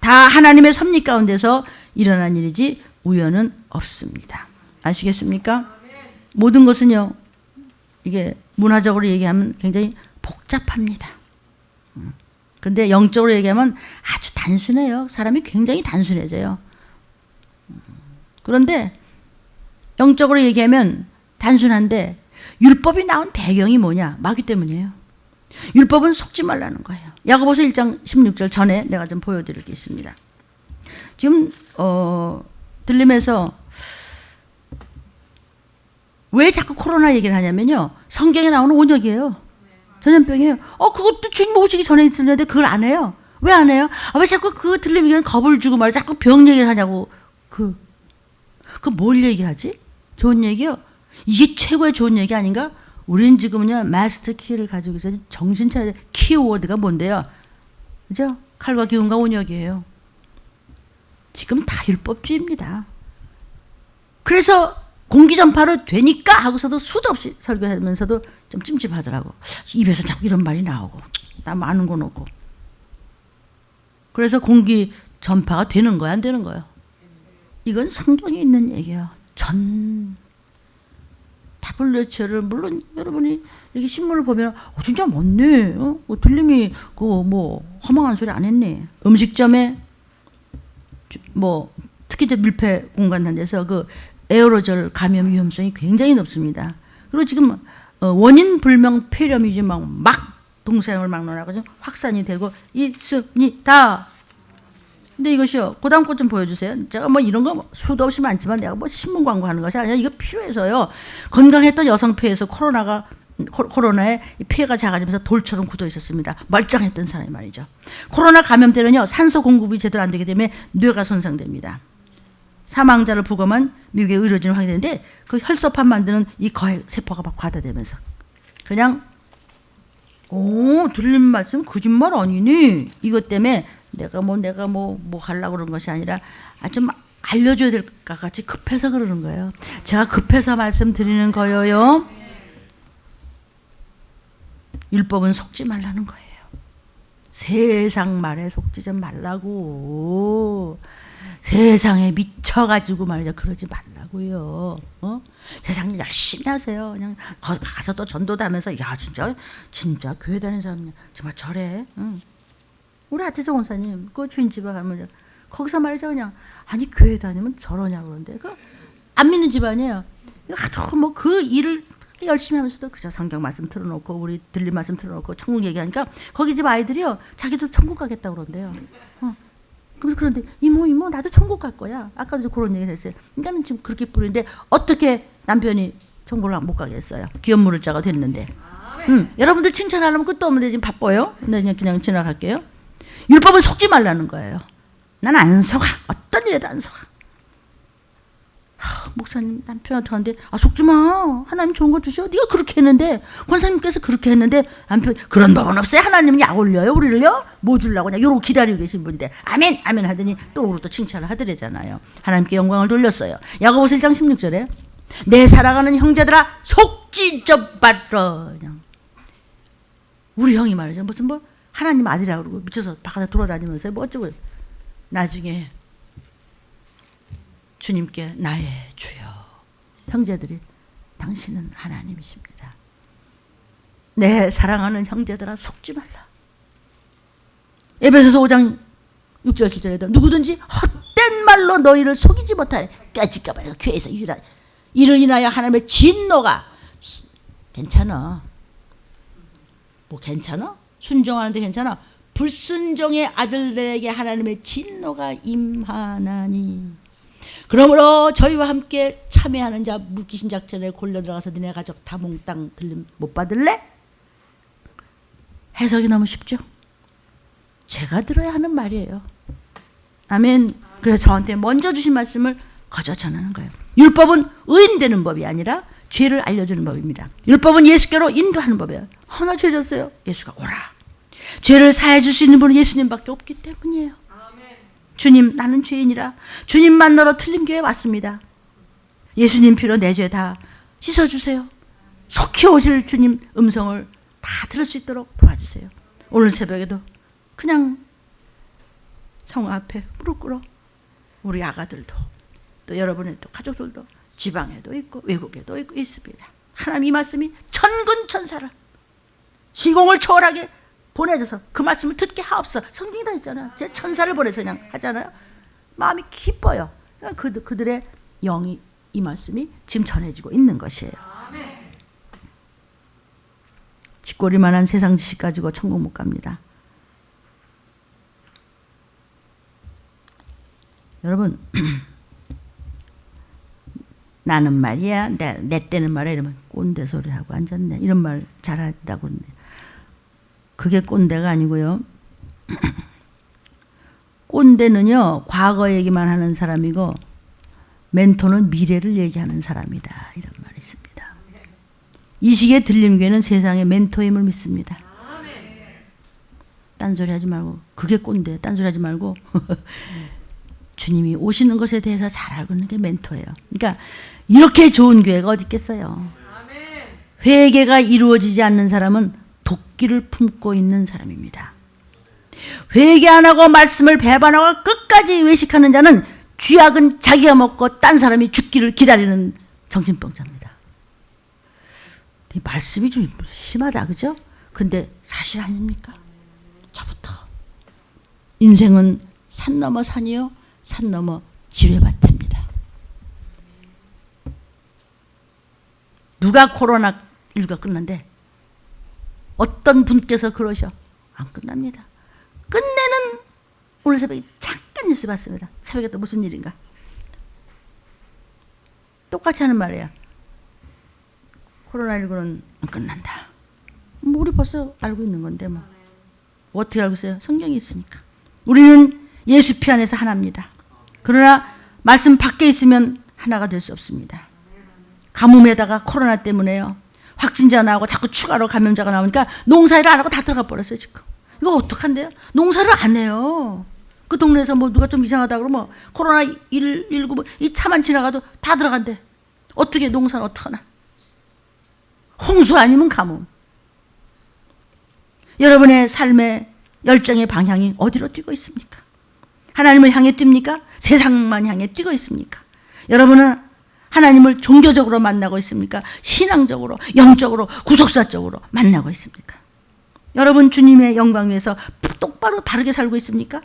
다 하나님의 섭리 가운데서 일어난 일이지 우연은 없습니다. 아시겠습니까? 모든 것은요, 이게 문화적으로 얘기하면 굉장히 복잡합니다. 그런데 영적으로 얘기하면 아주 단순해요. 사람이 굉장히 단순해져요. 그런데 영적으로 얘기하면 단순한데 율법이 나온 배경이 뭐냐? 마귀 때문이에요. 율법은 속지 말라는 거예요. 야고보서 1장 16절 전에 내가 좀 보여드릴 게 있습니다. 지금 들림에서 왜 자꾸 코로나 얘기를 하냐면요, 성경에 나오는 온역이에요. 전염병이에요. 그것도 주님 오시기 전에 있었는데 그걸 안 해요. 왜 안 해요? 왜 자꾸 그 들림에는 겁을 주고 말이야. 자꾸 병 얘기를 하냐고. 그 뭘 얘기하지? 좋은 얘기요? 이게 최고의 좋은 얘기 아닌가? 우리는 지금은요, 마스터 키를 가지고 있어요. 정신 차려. 키워드가 뭔데요? 그죠? 칼과 기운과 온역이에요. 지금 다 율법주의입니다. 그래서 공기 전파로 되니까 하고서도 수도 없이 설교하면서도 좀 찜찜하더라고. 입에서 자꾸 이런 말이 나오고, 나 아는 건 없고. 그래서 공기 전파가 되는 거야, 안 되는 거예요? 이건 성경에 있는 얘기예요. WHO를 물론 여러분이 이렇게 신문을 보면 진짜 맞네. 들림이 허망한 소리 안 했네. 음식점에 특히 밀폐 공간 한 데서 그 에어로졸 감염 위험성이 굉장히 높습니다. 그리고 지금 원인 불명 폐렴이 막 동서양을 막론하고 확산이 되고 있습니다. 근데 이것이요, 그 다음 것 좀 보여주세요. 제가 이런 거 수도 없이 많지만 내가 신문 광고하는 것이 아니라 이거 필요해서요. 건강했던 여성 폐에서 코로나에 폐가 작아지면서 돌처럼 굳어 있었습니다. 멀쩡했던 사람이 말이죠. 코로나 감염 때는요, 산소 공급이 제대로 안 되기 때문에 뇌가 손상됩니다. 사망자를 부검한 미국의 의료진은 확인했는데 그 혈소판 만드는 이 거액 세포가 막 과다되면서 그냥 들린 말씀 거짓말 아니니? 이것 때문에 내가 하려고 그런 것이 아니라 좀 알려줘야 될 것 같이 급해서 그러는 거예요. 제가 급해서 말씀드리는 거예요. 율법은 속지 말라는 거예요. 세상 말에 속지 좀 말라고. 세상에 미쳐가지고 말이죠. 그러지 말라고요. 세상 일 열심히 하세요. 그냥 가서 또 전도도 하면서 진짜 교회 다니는 사람 정말 저래. 우리 아태조 원사님 그 주인집에 가면 거기서 말이죠. 그냥 아니 교회 다니면 저러냐고 그러는데 안 믿는 집안이에요. 하도 그 일을 열심히 하면서도 그저 성경 말씀 틀어놓고 우리 들린 말씀 틀어놓고 천국 얘기하니까 거기 집 아이들이요, 자기도 천국 가겠다고 그런대요. 그런데 이모 나도 천국 갈 거야. 아까도 그런 얘기를 했어요. 그러니까 지금 그렇게 뿌리는데 어떻게 남편이 천국을 못 가겠어요? 기업 물을 자가 됐는데. 여러분들 칭찬하려면 끝도 없는데 지금 바빠요. 근데 그냥 지나갈게요. 율법은 속지 말라는 거예요. 난 안 속아. 어떤 일에도 안 속아. 목사님 남편한테 하는데 속지 마. 하나님 좋은 거 주셔. 네가 그렇게 했는데 권사님께서 그렇게 했는데 남편 그런 법은 없어요. 하나님은 약 올려요 우리를요? 뭐 주려고 그냥 이러고 기다리고 계신 분인데 아멘 아멘 하더니 또 칭찬을 하더래잖아요. 하나님께 영광을 돌렸어요. 야고보서 1장 16절에 내 사랑하는 형제들아 속지 좀 말라. 그냥 우리 형이 말이죠. 무슨 하나님 아들이라고 그러고 미쳐서 바깥에 돌아다니면서 어쩌고 나중에 주님께 나의 주여 형제들이 당신은 하나님이십니다. 내 사랑하는 형제들아 속지 말라. 에베소서 5장 6절 7절에도 누구든지 헛된 말로 너희를 속이지 못하래. 까짓까 말이야. 교회에서 이를 인하여 하나님의 진노가 괜찮아. 괜찮아? 순종하는데 괜찮아? 불순종의 아들들에게 하나님의 진노가 임하나니 그러므로 저희와 함께 참여하는 자 물귀신 작전에 골려 들어가서 니네 가족 다 몽땅 들림 못 받을래? 해석이 너무 쉽죠? 제가 들어야 하는 말이에요. 아멘. 그래서 저한테 먼저 주신 말씀을 거저 전하는 거예요. 율법은 의인되는 법이 아니라 죄를 알려주는 법입니다. 율법은 예수께로 인도하는 법이에요. 나 죄 졌어요. 예수가 오라. 죄를 사해 줄 수 있는 분은 예수님밖에 없기 때문이에요. 주님, 나는 죄인이라 주님 만나러 틀림교회에 왔습니다. 예수님 피로 내 죄 다 씻어주세요. 속히 오실 주님 음성을 다 들을 수 있도록 도와주세요. 오늘 새벽에도 그냥 성 앞에 무릎 꿇어 우리 아가들도 또 여러분의 또 가족들도 지방에도 있고 외국에도 있고 있습니다. 하나님 이 말씀이 천군 천사를 시공을 초월하게 보내줘서 그 말씀을 듣게 하옵소서. 성경이 다 있잖아요. 제 천사를 보내서 그냥 하잖아요. 마음이 기뻐요. 그들의 영이 이 말씀이 지금 전해지고 있는 것이에요. 쥐꼬리만한 세상 지식 가지고 천국 못 갑니다. 여러분 나는 말이야 내 때는 말이야 이러면 꼰대 소리하고 앉았네 이런 말 잘한다고 그러네. 그게 꼰대가 아니고요. 꼰대는요 과거 얘기만 하는 사람이고 멘토는 미래를 얘기하는 사람이다 이런 말이 있습니다. 이 시기에 들림교회는 세상의 멘토임을 믿습니다. 딴소리 하지 말고 그게 꼰대 딴소리 하지 말고 주님이 오시는 것에 대해서 잘 알고 있는 게 멘토예요. 그러니까 이렇게 좋은 교회가 어디 있겠어요. 회개가 이루어지지 않는 사람은 도끼를 품고 있는 사람입니다. 회개 안 하고 말씀을 배반하고 끝까지 외식하는 자는 쥐약은 자기가 먹고 딴 사람이 죽기를 기다리는 정신병자입니다. 이 말씀이 좀 심하다 그죠? 근데 사실 아닙니까? 저부터 인생은 산 넘어 산이요 산 넘어 지뢰밭입니다. 누가 코로나19가 끝난대? 어떤 분께서 그러셔? 안 끝납니다. 끝내는 오늘 새벽에 잠깐 뉴스 봤습니다. 새벽에 또 무슨 일인가? 똑같이 하는 말이야. 코로나19는 안 끝난다. 뭐 우리 벌써 알고 있는 건데 뭐. 어떻게 알고 있어요? 성경이 있으니까. 우리는 예수 피 안에서 하나입니다. 그러나 말씀 밖에 있으면 하나가 될 수 없습니다. 가뭄에다가 코로나 때문에요. 확진자 나오고 자꾸 추가로 감염자가 나오니까 농사일을 안 하고 다 들어가 버렸어요 지금. 이거 어떡한데요? 농사를 안 해요. 그 동네에서 뭐 누가 좀 이상하다 그러면 코로나19 뭐 이 차만 지나가도 다 들어간대. 어떻게 농사는 어떡하나. 홍수 아니면 가뭄. 여러분의 삶의 열정의 방향이 어디로 뛰고 있습니까? 하나님을 향해 뜁니까? 세상만 향해 뛰고 있습니까? 여러분은 하나님을 종교적으로 만나고 있습니까? 신앙적으로, 영적으로, 구속사적으로 만나고 있습니까? 여러분 주님의 영광 위에서 똑바로 바르게 살고 있습니까?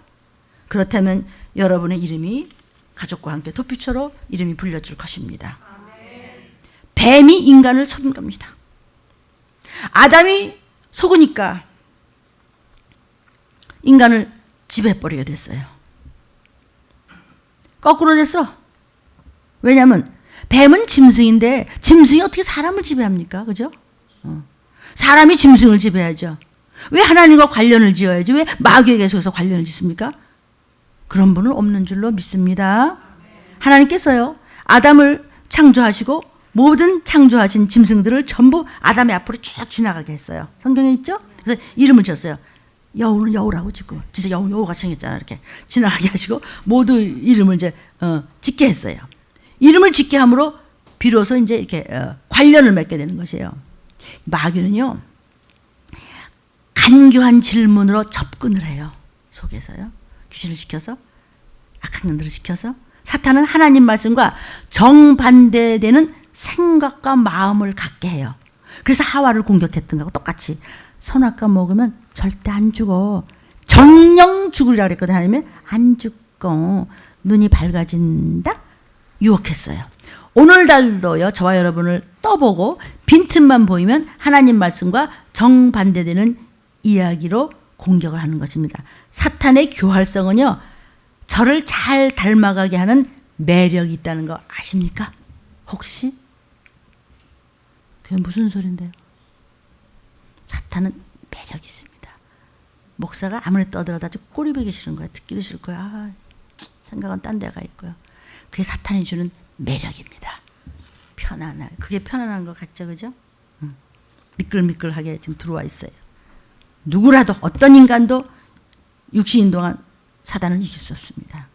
그렇다면 여러분의 이름이 가족과 함께 도피처로 이름이 불려질 것입니다. 뱀이 인간을 속인 겁니다. 아담이 속으니까 인간을 지배해버리게 됐어요. 거꾸로 됐어. 왜냐하면 뱀은 짐승인데 짐승이 어떻게 사람을 지배합니까? 그죠? 사람이 짐승을 지배하죠. 왜 하나님과 관련을 지어야지? 왜 마귀에게 속해서 관련을 짓습니까? 그런 분은 없는 줄로 믿습니다. 하나님께서요 아담을 창조하시고 모든 창조하신 짐승들을 전부 아담의 앞으로 쭉 지나가게 했어요. 성경에 있죠? 그래서 이름을 지었어요. 여우는 여우라고 짓고 진짜 여우같이 생겼잖아. 이렇게 지나가게 하시고 모두 이름을 이제 짓게 했어요. 이름을 짓게 함으로 비로소 이제 이렇게 관련을 맺게 되는 것이에요. 마귀는요 간교한 질문으로 접근을 해요. 속에서요. 귀신을 시켜서 악한 년들을 시켜서 사탄은 하나님 말씀과 정반대되는 생각과 마음을 갖게 해요. 그래서 하와를 공격했던 거하고 똑같이 선악과 먹으면 절대 안 죽어. 정령 죽으리라 그랬거든. 하나님은 안 죽고 눈이 밝아진다? 유혹했어요. 오늘날도요 저와 여러분을 떠보고 빈틈만 보이면 하나님 말씀과 정반대되는 이야기로 공격을 하는 것입니다. 사탄의 교활성은요 저를 잘 닮아가게 하는 매력이 있다는 거 아십니까? 혹시? 그게 무슨 소린데요? 사탄은 매력이 있습니다. 목사가 아무리 떠들어도 아주 꼬리 베기 싫은 거야. 듣기도 싫을 거야. 생각은 딴 데가 있고요. 그게 사탄이 주는 매력입니다. 편안할. 그게 편안한 것 같죠, 그죠? 미끌미끌하게 지금 들어와 있어요. 누구라도 어떤 인간도 육신인 동안 사단을 이길 수 없습니다.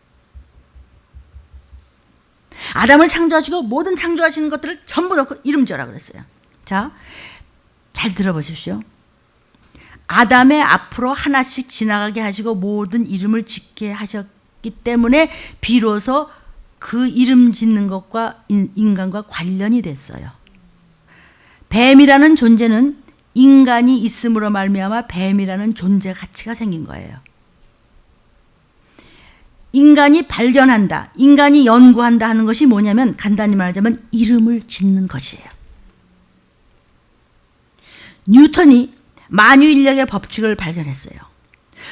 아담을 창조하시고 모든 창조하시는 것들을 전부 넣고 이름 지어라 그랬어요. 자, 잘 들어보십시오. 아담의 앞으로 하나씩 지나가게 하시고 모든 이름을 짓게 하셨기 때문에 비로소 그 이름 짓는 것과 인간과 관련이 됐어요. 뱀이라는 존재는 인간이 있음으로 말미암아 뱀이라는 존재 가치가 생긴 거예요. 인간이 발견한다, 인간이 연구한다 하는 것이 뭐냐면 간단히 말하자면 이름을 짓는 것이에요. 뉴턴이 만유인력의 법칙을 발견했어요.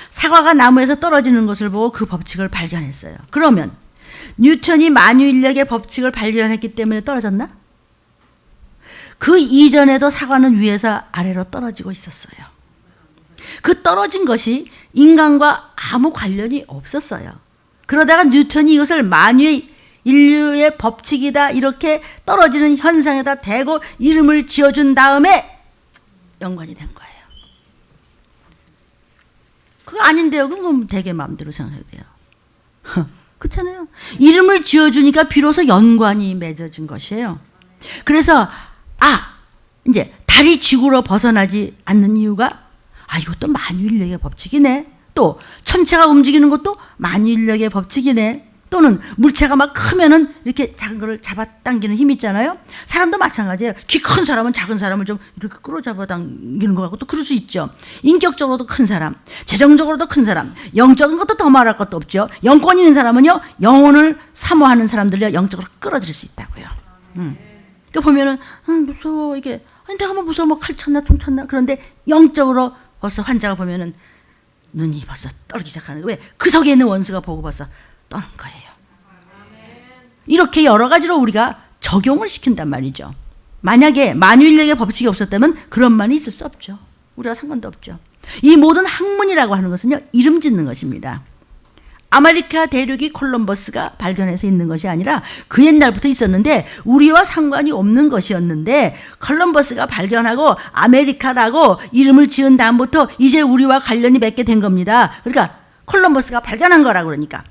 사과가 나무에서 떨어지는 것을 보고 그 법칙을 발견했어요. 그러면 뉴턴이 만유인력의 법칙을 발견했기 때문에 떨어졌나? 그 이전에도 사과는 위에서 아래로 떨어지고 있었어요. 그 떨어진 것이 인간과 아무 관련이 없었어요. 그러다가 뉴턴이 이것을 만유의 인류의 법칙이다 이렇게 떨어지는 현상에다 대고 이름을 지어준 다음에 연관이 된 거예요. 그거 아닌데요. 그건 되게 마음대로 생각해도 돼요. 그렇잖아요. 이름을 지어주니까 비로소 연관이 맺어진 것이에요. 그래서 이제 달이 지구로 벗어나지 않는 이유가 이것도 만유인력의 법칙이네. 또 천체가 움직이는 것도 만유인력의 법칙이네. 또는 물체가 막 크면은 이렇게 작은 거를 잡아당기는 힘이 있잖아요. 사람도 마찬가지예요. 키 큰 사람은 작은 사람을 좀 이렇게 끌어잡아당기는 것 같고 또 그럴 수 있죠. 인격적으로도 큰 사람, 재정적으로도 큰 사람, 영적인 것도 더 말할 것도 없죠. 영권 있는 사람은요, 영혼을 사모하는 사람들요 영적으로 끌어들일 수 있다고요. 그러니까 보면은 무서워 이게 내가 뭐 무서워 뭐 칼 쳤나 총 쳤나 그런데 영적으로 벌써 환자가 보면은 눈이 벌써 떨기 시작하는 거예요. 왜? 그 속에 있는 원수가 보고 벌써 떠는 거예요. 이렇게 여러 가지로 우리가 적용을 시킨단 말이죠. 만약에 만유인력의 법칙이 없었다면 그런 말이 있을 수 없죠. 우리가 상관도 없죠. 이 모든 학문이라고 하는 것은요, 이름 짓는 것입니다. 아메리카 대륙이 콜럼버스가 발견해서 있는 것이 아니라 그 옛날부터 있었는데 우리와 상관이 없는 것이었는데 콜럼버스가 발견하고 아메리카라고 이름을 지은 다음부터 이제 우리와 관련이 맺게 된 겁니다. 그러니까 콜럼버스가 발견한 거라고 그러니까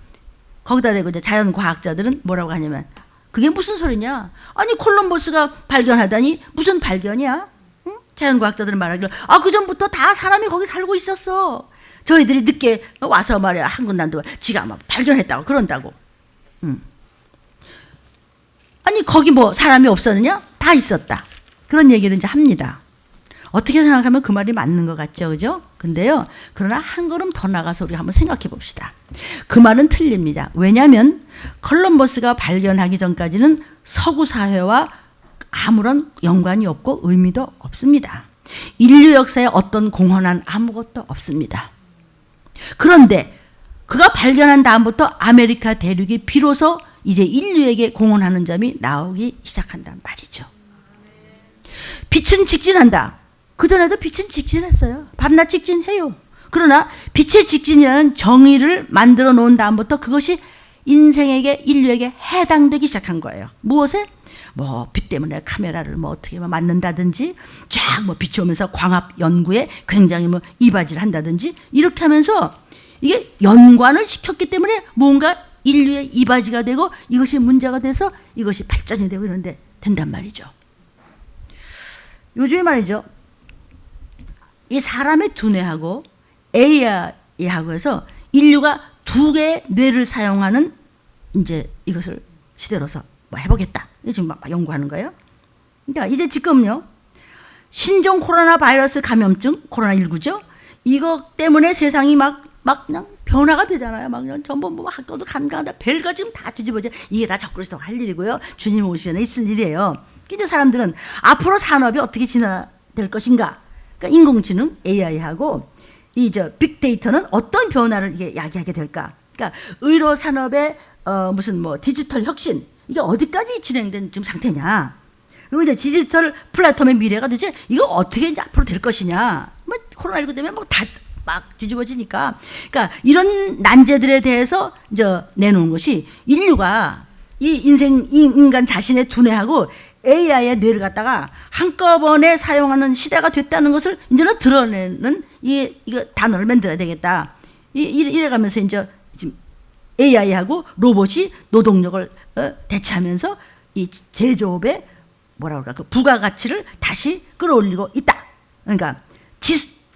거기다 대고 이제 자연과학자들은 뭐라고 하냐면 그게 무슨 소리냐? 아니 콜럼버스가 발견하다니 무슨 발견이야? 응? 자연과학자들은 말하기를 그 전부터 다 사람이 거기 살고 있었어. 저희들이 늦게 와서 말이야 한 군단도 지가 막 발견했다고 그런다고. 아니 거기 뭐 사람이 없었느냐? 다 있었다. 그런 얘기를 이제 합니다. 어떻게 생각하면 그 말이 맞는 것 같죠, 그죠? 근데요, 그러나 한 걸음 더 나가서 우리 한번 생각해 봅시다. 그 말은 틀립니다. 왜냐하면 콜럼버스가 발견하기 전까지는 서구 사회와 아무런 연관이 없고 의미도 없습니다. 인류 역사에 어떤 공헌한 아무것도 없습니다. 그런데 그가 발견한 다음부터 아메리카 대륙이 비로소 이제 인류에게 공헌하는 점이 나오기 시작한단 말이죠. 빛은 직진한다. 그전에도 빛은 직진했어요. 밤낮 직진해요. 그러나 빛의 직진이라는 정의를 만들어 놓은 다음부터 그것이 인생에게 인류에게 해당되기 시작한 거예요. 무엇에? 뭐 빛 때문에 카메라를 뭐 어떻게 맞는다든지 쫙 뭐 빛이 오면서 광합 연구에 굉장히 뭐 이바지를 한다든지 이렇게 하면서 이게 연관을 시켰기 때문에 뭔가 인류의 이바지가 되고 이것이 문제가 돼서 이것이 발전이 되고 이런데 된단 말이죠. 요즘에 말이죠. 이 사람의 두뇌하고 AI하고 해서 인류가 두 개의 뇌를 사용하는 이제 이것을 시대로서 뭐 해보겠다. 지금 막 연구하는 거예요. 그러니까 이제 지금요. 신종 코로나 바이러스 감염증, 코로나19죠. 이것 때문에 세상이 막 그냥 변화가 되잖아요. 막 그냥 전부 뭐 학교도 간간하다. 별거 지금 다 뒤집어져. 이게 다 적그리스도가 할 일이고요. 주님 오시기 전에 있을 일이에요. 이제 사람들은 앞으로 산업이 어떻게 진화될 것인가. 그러니까 인공지능 AI하고 이 빅데이터는 어떤 변화를 이게 야기하게 될까? 그러니까 의료 산업의 무슨 뭐 디지털 혁신 이게 어디까지 진행된 지금 상태냐? 그리고 이제 디지털 플랫폼의 미래가 도대체 이거 어떻게 이제 앞으로 될 것이냐? 뭐 코로나19 때문에 뭐 다 막 뒤집어지니까, 그러니까 이런 난제들에 대해서 이제 내놓은 것이 인류가 이 인간 자신의 두뇌하고 AI의 뇌를 갖다가 한꺼번에 사용하는 시대가 됐다는 것을 이제는 드러내는 이거 단어를 만들어야 되겠다. 이래가면서 이제 지금 AI하고 로봇이 노동력을 대체하면서 이 제조업의 뭐라 그럴까, 그 부가가치를 다시 끌어올리고 있다. 그러니까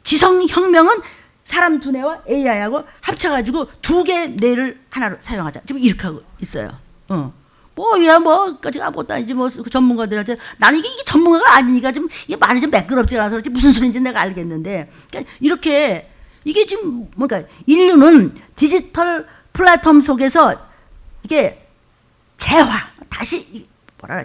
지성혁명은 사람 두뇌와 AI하고 합쳐가지고 두 개 뇌를 하나로 사용하자. 지금 이렇게 하고 있어요. 지금 아무것도 아니지, 그 전문가들한테. 나는 이게 전문가가 아니니까 좀, 이게 말이 좀 매끄럽지가 않아서 그렇지, 무슨 소리인지 내가 알겠는데. 그러니까 이렇게, 이게 지금 뭔가 인류는 디지털 플랫폼 속에서 이게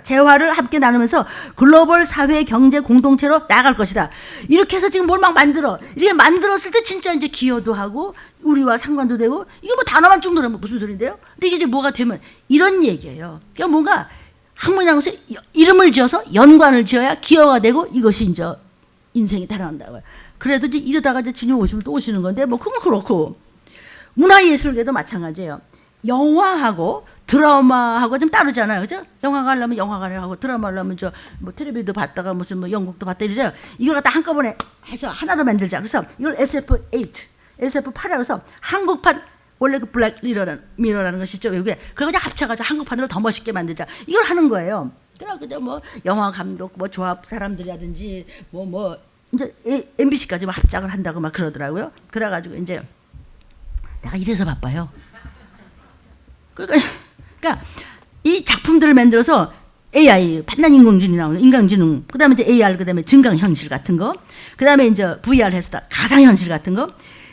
재화를 함께 나누면서 글로벌 사회 경제 공동체로 나아갈 것이다. 이렇게 해서 지금 뭘 막 만들어. 이렇게 만들었을 때 진짜 이제 기여도 하고 우리와 상관도 되고, 이게 뭐 단어만 쭉 넣으면 무슨 소리인데요? 근데 이게 이제 뭐가 되면 이런 얘기예요. 그러니까 뭔가 학문이라는 것이 이름을 지어서 연관을 지어야 기여가 되고 이것이 이제 인생이 달아난다고요. 그래도 이제 이러다가 이제 주님 오시면 또 오시는 건데, 뭐 그건 그렇고, 문화예술계도 마찬가지예요. 영화하고 드라마하고 좀 다르잖아요. 그죠? 영화가 하려면 영화관을 하고, 드라마 하려면 뭐 텔레비도 봤다가 무슨 뭐 영국도 봤다 이러잖아요. 이걸 갖다 한꺼번에 해서 하나로 만들자. 그래서 이걸 SF8, SF8이라고 해서 한국판, 원래 그 블랙 미러라는 것이 있죠, 외국에. 그걸 그냥 합쳐가지고 한국판으로 더 멋있게 만들자. 이걸 하는 거예요. 그래서 그냥 뭐 영화 감독, 뭐 조합 사람들이라든지 이제 MBC까지 막 합작을 한다고 막 그러더라고요. 그래가지고 이제 내가 이래서 바빠요. 그러니까 이 작품들을 만들어서 AI, 판단 인공지능이 나오는 인공지능, 그다음에 이제 AR, 그다음에 증강현실 같은 거, 그다음에 이제 VR 해서 가상현실 같은 거,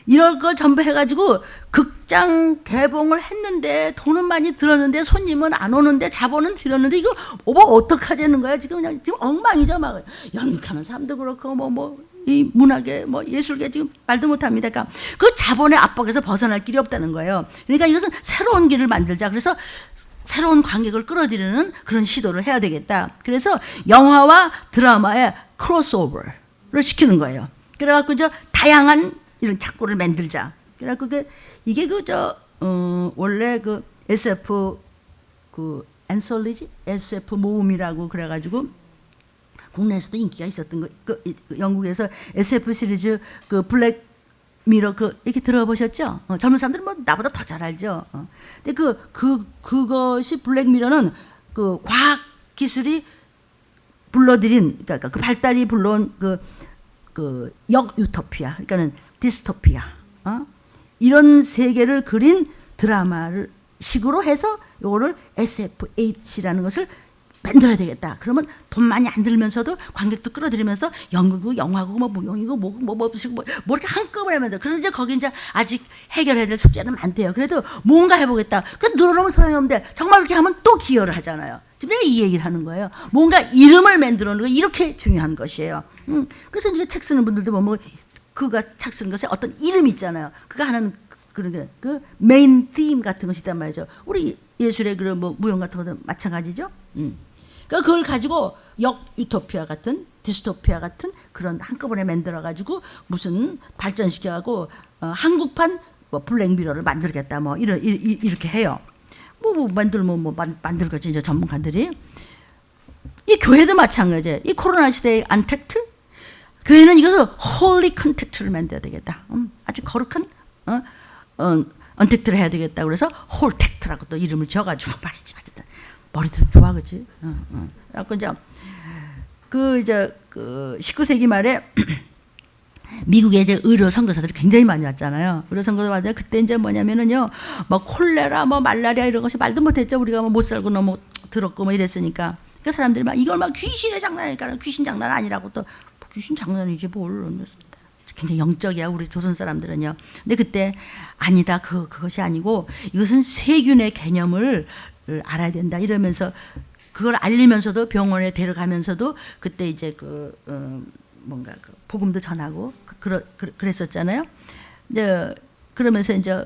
이런 걸 전부 해가지고 극장 개봉을 했는데 돈은 많이 들었는데 손님은 안 오는데 자본은 들었는데 이거 뭐 어떡하자는 거야. 지금 엉망이죠. 막 연극하는 사람도 그렇고 이 문학계, 예술계 지금 말도 못합니다. 그러니까 그 자본의 압박에서 벗어날 길이 없다는 거예요. 그러니까 이것은 새로운 길을 만들자. 그래서 새로운 관객을 끌어들이는 그런 시도를 해야 되겠다. 그래서 영화와 드라마의 크로스오버를 시키는 거예요. 그래갖고 다양한 이런 작고를 만들자. 그래갖고 이게 원래 그 SF 앤솔리지, SF 모음이라고 그래가지고 국내에서도 인기가 있었던 거. 영국에서 SF 시리즈 블랙 미러 이렇게 들어보셨죠? 젊은 사람들은 나보다 더 잘 알죠. 근데 그것이 블랙 미러는 과학 기술이 불러들인, 그러니까 그 발달이 불러온 역 유토피아, 그러니까는 디스토피아, 이런 세계를 그린 드라마를 식으로 해서 요거를 SF8이라는 것을 만들어야 되겠다. 그러면 돈 많이 안 들면서도 관객도 끌어들이면서 연극이고 영화고 무용이고 뭐 이렇게 한꺼번에 만들어. 그런데 이제 거기 이제 아직 해결해야 될 숙제는 많대요. 그래도 뭔가 해보겠다. 그 늘어놓으면 소용이 없는데 정말 그렇게 하면 또 기여를 하잖아요. 지금 내가 이 얘기를 하는 거예요. 뭔가 이름을 만들어 놓는 거 이렇게 중요한 것이에요. 그래서 이제 책 쓰는 분들도 그가 책 쓰는 것에 어떤 이름이 있잖아요. 그가 하는 그런 그 메인 팀 같은 것이 있단 말이죠. 우리 예술의 그런 무용 같은 것도 마찬가지죠. 그러니까 그걸 가지고 역 유토피아 같은, 디스토피아 같은 그런 한꺼번에 만들어 가지고 무슨 발전시켜가고 한국판 블랙미러를 만들겠다 이렇게 해요. 만들겠지 이제 전문가들이. 이 교회도 마찬가지예요. 이 코로나 시대의 안택트, 교회는 이것을 홀리 컨택트를 만들어야 되겠다. 아주 거룩한 언택트를 해야 되겠다. 그래서 홀택트라고 또 이름을 지어가지고 말이지. 어쨌든 머리도 좋아, 그렇지? 그래갖고 이제 19세기 말에 미국에 이제 의료 선교사들이 굉장히 많이 왔잖아요. 의료 선교사 왔는데 그때 이제 뭐냐면은요, 콜레라, 말라리아 이런 것이 말도 못했죠. 우리가 못 살고 너무 들었고 이랬으니까. 그 사람들이 이걸 귀신의 장난이니까 귀신 장난 아니라고 또 귀신 장난이지 뭘. 굉장히 영적이야 우리 조선 사람들은요. 근데 그때 아니다, 그것이 아니고 이것은 세균의 개념을 알아야 된다 이러면서 그걸 알리면서도 병원에 데려가면서도 그때 이제 뭔가 복음도 전하고 그랬었잖아요. 이제 그러면서 이제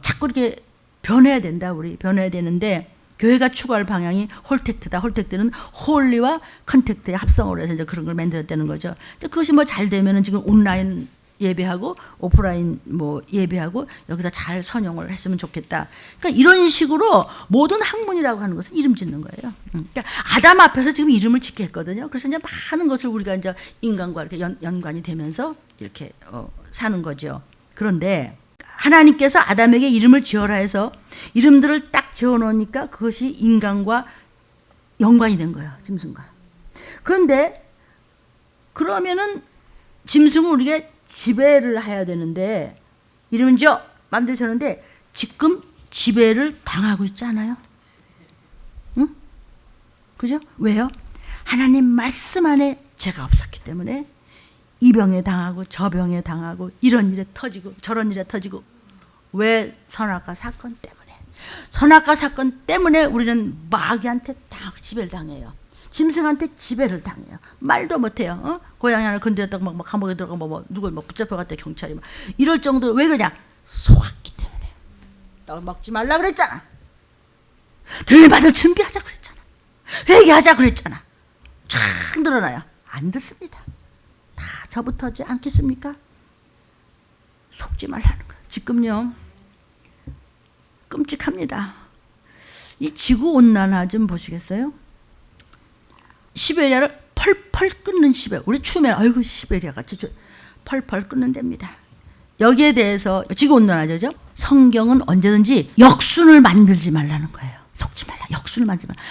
자꾸 이렇게 변해야 된다, 우리 변해야 되는데 교회가 추구할 방향이 홀택트다. 홀택트는 홀리와 컨택트의 합성으로 해서 이제 그런 걸 만들었다는 거죠. 그것이 잘 되면은 지금 온라인 예배하고 오프라인 뭐 예배하고 여기다 잘 선용을 했으면 좋겠다. 그러니까 이런 식으로 모든 학문이라고 하는 것은 이름 짓는 거예요. 그러니까 아담 앞에서 지금 이름을 짓게 했거든요. 그래서 이제 많은 것을 우리가 이제 인간과 이렇게 연관이 되면서 이렇게 사는 거죠. 그런데 하나님께서 아담에게 이름을 지어라 해서 이름들을 딱 지어 놓으니까 그것이 인간과 연관이 된 거예요. 짐승과. 그런데 그러면은 짐승은 우리가 지배를 해야 되는데 이름은 저 마음대로 줬는데 지금 지배를 당하고 있지 않아요? 응? 그죠? 왜요? 하나님 말씀 안에 죄가 없었기 때문에 이 병에 당하고 저 병에 당하고 이런 일에 터지고 저런 일에 터지고 왜 선악과 사건 때문에 선악과 사건 때문에 우리는 마귀한테 다 지배를 당해요. 짐승한테 지배를 당해요. 말도 못해요. 고양이 하나 건드렸다고 막 감옥에 들어가고 뭐 누굴 막 붙잡혀갔다 경찰이 막 이럴 정도로 왜 그러냐? 속았기 때문에. 너 먹지 말라 그랬잖아. 들림받을 준비하자 그랬잖아. 회개하자 그랬잖아. 쫙 늘어나요. 안 듣습니다. 다 저부터지 않겠습니까? 속지 말라는 거예요. 지금요 끔찍합니다. 이 지구온난화 좀 보시겠어요? 시베리아를 펄펄 끓는 시베리아. 우리 추우면 아이고 시베리아 같이 펄펄 끓는 데입니다. 여기에 대해서 지구온난화죠. 성경은 언제든지 역순을 만들지 말라는 거예요. 속지 말라. 역순을 만들지 말라.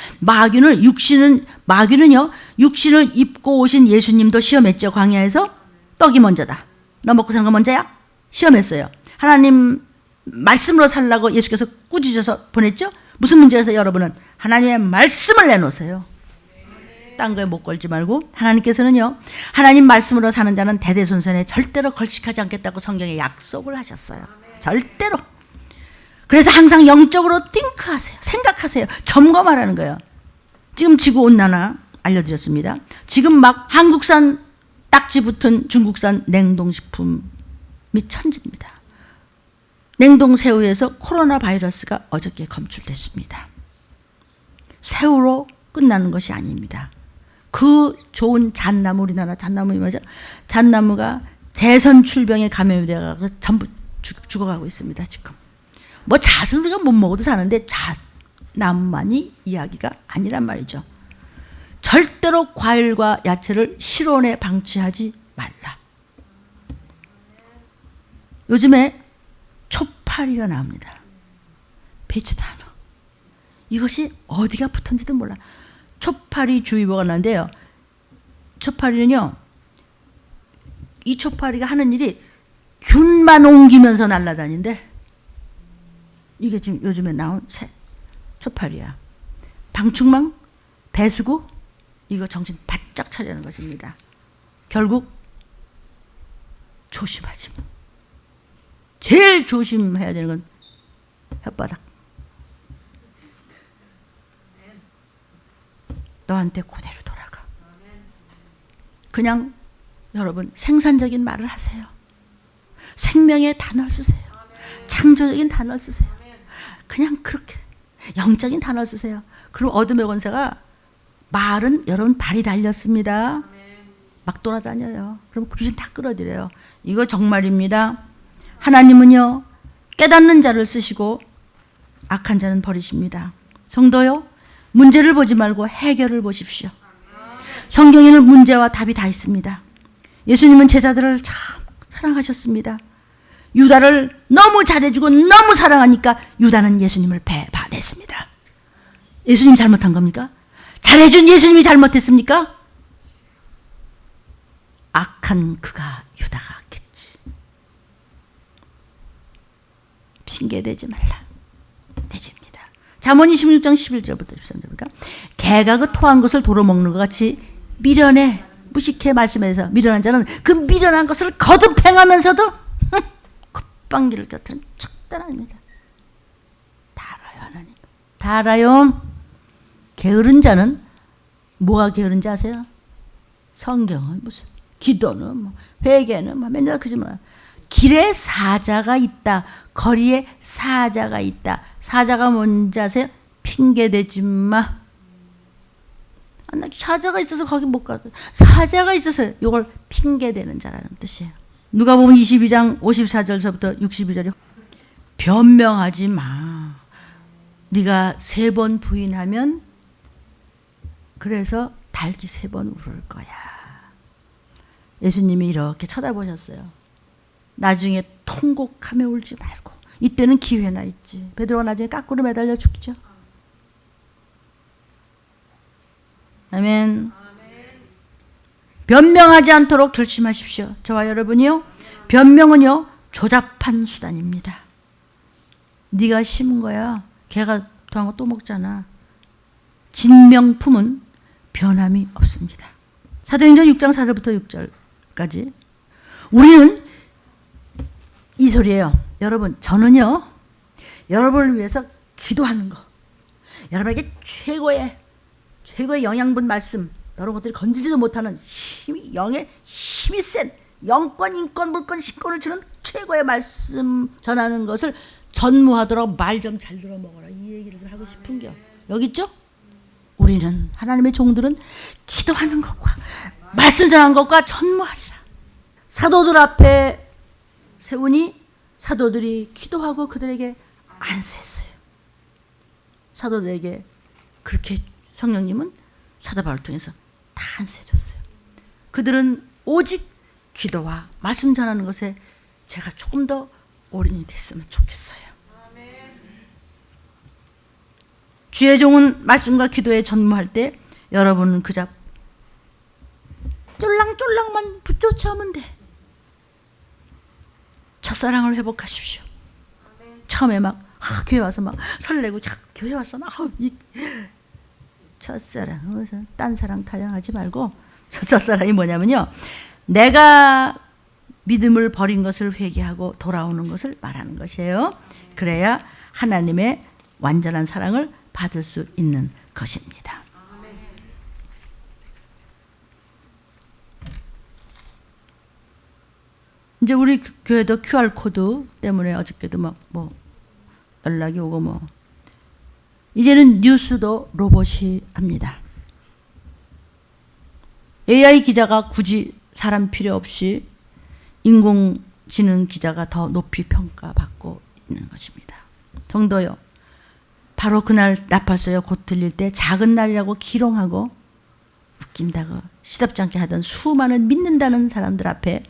마귀는요 육신을 입고 오신 예수님도 시험했죠. 광야에서 떡이 먼저다. 너 먹고 사는 거 먼저야? 시험했어요. 하나님 말씀으로 살라고 예수께서 꾸짖어서 보냈죠. 무슨 문제가 있어요? 여러분은 하나님의 말씀을 내놓으세요. 딴 거에 못 걸지 말고. 하나님께서는요 하나님 말씀으로 사는 자는 대대손손에 절대로 걸식하지 않겠다고 성경에 약속을 하셨어요. 절대로. 그래서 항상 영적으로 띵크하세요. 생각하세요. 점검하라는 거예요. 지금 지구온난화 알려드렸습니다. 지금 막 한국산 딱지 붙은 중국산 냉동식품이 천지입니다. 냉동새우에서 코로나 바이러스가 어저께 검출됐습니다. 새우로 끝나는 것이 아닙니다. 그 좋은 잣나무, 우리나라 잣나무이 뭐죠? 잣나무가 재선출병에 감염이 되어서 전부 죽어가고 있습니다. 지금 뭐 잣은 우리가 못 먹어도 사는데 잣나무만이 이야기가 아니란 말이죠. 절대로 과일과 야채를 실온에 방치하지 말라. 요즘에 초파리가 나옵니다. 베지타노. 이것이 어디가 붙은지도 몰라. 초파리 주의보가 나는데요. 초파리는요, 이 초파리가 하는 일이 균만 옮기면서 날아다니는데 이게 지금 요즘에 나온 새 초파리야. 방충망, 배수구, 이거 정신 바짝 차리는 것입니다. 결국 조심하지. 제일 조심해야 되는 건 혓바닥. 너한테 그대로 돌아가. 그냥 여러분 생산적인 말을 하세요. 생명의 단어를 쓰세요. 창조적인 단어를 쓰세요. 그냥 그렇게 영적인 단어를 쓰세요. 그럼 어둠의 권세가 말은 여러분 발이 달렸습니다. 막 돌아다녀요. 그럼 귀신 다 끌어들여요. 이거 정말입니다. 하나님은요 깨닫는 자를 쓰시고 악한 자는 버리십니다. 성도요 문제를 보지 말고 해결을 보십시오. 성경에는 문제와 답이 다 있습니다. 예수님은 제자들을 참 사랑하셨습니다. 유다를 너무 잘해주고 너무 사랑하니까 유다는 예수님을 배반했습니다. 예수님 잘못한 겁니까? 잘해준 예수님이 잘못했습니까? 악한 그가 유다가 했겠지. 핑계대지 말라. 내 집입니다. 잠언 26장 11절부터 13절입니까? 개가 그 토한 것을 도로 먹는 것 같이 미련해 무식해 말씀해서 미련한 자는 그 미련한 것을 거듭 행하면서도 콧방귀를 곁은 척단합니다. 다 알아요 하나님. 다 알아요. 게으른 자는 뭐가 게으른지 아세요? 성경은 무슨 기도는 뭐 회개는 뭐 맨날 그지 뭐 길에 사자가 있다. 거리에 사자가 있다. 사자가 뭔지 아세요? 핑계대지 마. 나 사자가 있어서 거기 못 가고 사자가 있어서 이걸 핑계대는 자라는 뜻이에요. 누가복음 22장 54절서부터 62절에 변명하지 마. 네가 3번 부인하면 그래서 닭이 3번 울을 거야. 예수님이 이렇게 쳐다보셨어요. 나중에 통곡하며 울지 말고 이때는 기회나 있지. 베드로가 나중에 까꾸로 매달려 죽죠. 아멘. 변명하지 않도록 결심하십시오. 저와 여러분이요. 변명은요. 조잡한 수단입니다. 네가 심은 거야. 개가 더한 거 또 먹잖아. 진명품은 변함이 없습니다. 사도행전 6장 4절부터 6절까지 우리는 이 소리예요. 여러분, 저는요. 여러분을 위해서 기도하는 거. 여러분에게 최고의 영양분 말씀, 여러 것들이 건지지도 못하는 영의 힘이 센 영권, 인권, 물권, 신권을 주는 최고의 말씀 전하는 것을 전무하도록 말 좀 잘 들어 먹어라. 이 얘기를 좀 하고 싶은겨. 여기 있죠? 우리는 하나님의 종들은 기도하는 것과 말씀 전하는 것과 전무하리라. 사도들 앞에 세우니 사도들이 기도하고 그들에게 안수했어요. 사도들에게 그렇게 성령님은 사도 바울을 통해서 다 안수해줬어요. 그들은 오직 기도와 말씀 전하는 것에 제가 조금 더 올인이 됐으면 좋겠어요. 주의 종은 말씀과 기도에 전무할 때 여러분은 그저 쫄랑쫄랑만 붙쫓아오면 돼. 첫사랑을 회복하십시오. 처음에 막 교회 와서 막 설레고 교회 와서 막 첫사랑, 딴 사랑 타령하지 말고 첫사랑이 뭐냐면요. 내가 믿음을 버린 것을 회개하고 돌아오는 것을 말하는 것이에요. 그래야 하나님의 완전한 사랑을 받을 수 있는 것입니다. 이제 우리 교회도 QR코드 때문에 어저께도 막 뭐 연락이 오고 뭐 이제는 뉴스도 로봇이 합니다. AI 기자가 굳이 사람 필요 없이 인공지능 기자가 더 높이 평가받고 있는 것입니다. 정도요. 바로 그날 나팔소리가 곧 들릴 때 작은 날이라고 기롱하고 웃긴다고 시덥지 않게 하던 수많은 믿는다는 사람들 앞에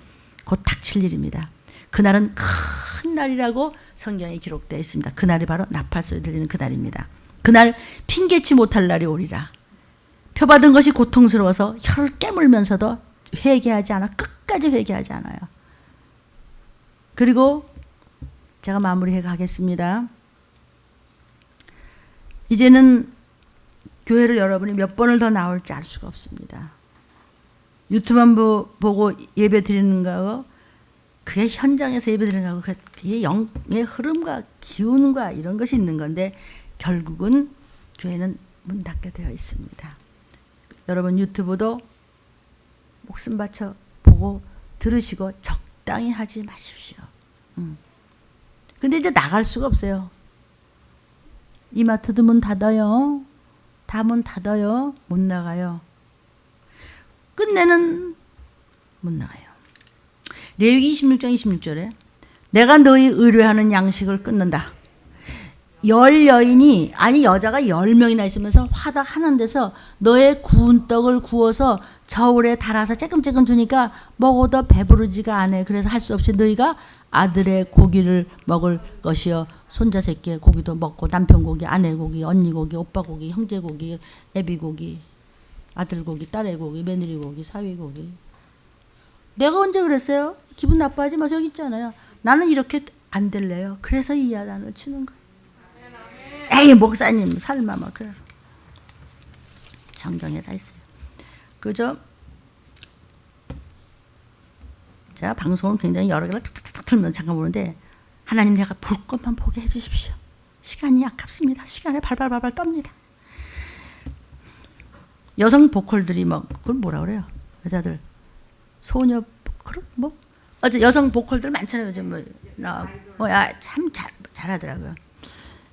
곧 닥칠 일입니다. 그날은 큰 날이라고 성경에 기록되어 있습니다. 그날이 바로 나팔소리 들리는 그날입니다. 그날 핑계치 못할 날이 오리라. 표받은 것이 고통스러워서 혀를 깨물면서도 회개하지 않아 끝까지 회개하지 않아요. 그리고 제가 마무리해 가겠습니다. 이제는 교회를 여러분이 몇 번을 더 나올지 알 수가 없습니다. 유튜브만 보고 예배 드리는 거하고 그게 현장에서 예배 드리는 거하고 그게 영의 흐름과 기운과 이런 것이 있는 건데 결국은 교회는 문 닫게 되어 있습니다. 여러분 유튜브도 목숨 바쳐 보고 들으시고 적당히 하지 마십시오. 근데 이제 나갈 수가 없어요. 이마트도 문 닫아요. 다 문 닫아요. 못 나가요. 끝내는 못 나가요. 레위기 26장 26절에 내가 너희 의뢰하는 양식을 끊는다. 여인이 아니 여자가 10명이나 있으면서 화덕 하는 데서 너의 구운 떡을 구워서 저울에 달아서 쬐끔쬐끔 주니까 먹어도 배부르지가 않아. 그래서 할 수 없이 너희가 아들의 고기를 먹을 것이요 손자 새끼의 고기도 먹고 남편 고기, 아내 고기, 언니 고기, 오빠 고기, 형제 고기, 애비 고기, 아들 고기, 딸의 고기, 며느리 고기, 사위 고기. 내가 언제 그랬어요? 기분 나빠하지 마세요. 여기 있잖아요. 나는 이렇게 안 될래요. 그래서 이 야단을 치는 거예요. 에이 목사님 설마 막 그래. 성경에 다 있어요. 그죠? 제가 방송을 굉장히 여러 개를 탁탁탁 틀면서 잠깐 보는데 하나님 내가 볼 것만 보게 해주십시오. 시간이 아깝습니다. 시간에 발발발발 떱니다. 여성 보컬들이 막 그걸 뭐라 그래요? 여자들 소녀 보컬 뭐 어제 여성 보컬들 많잖아요. 요즘 참 잘하더라고요.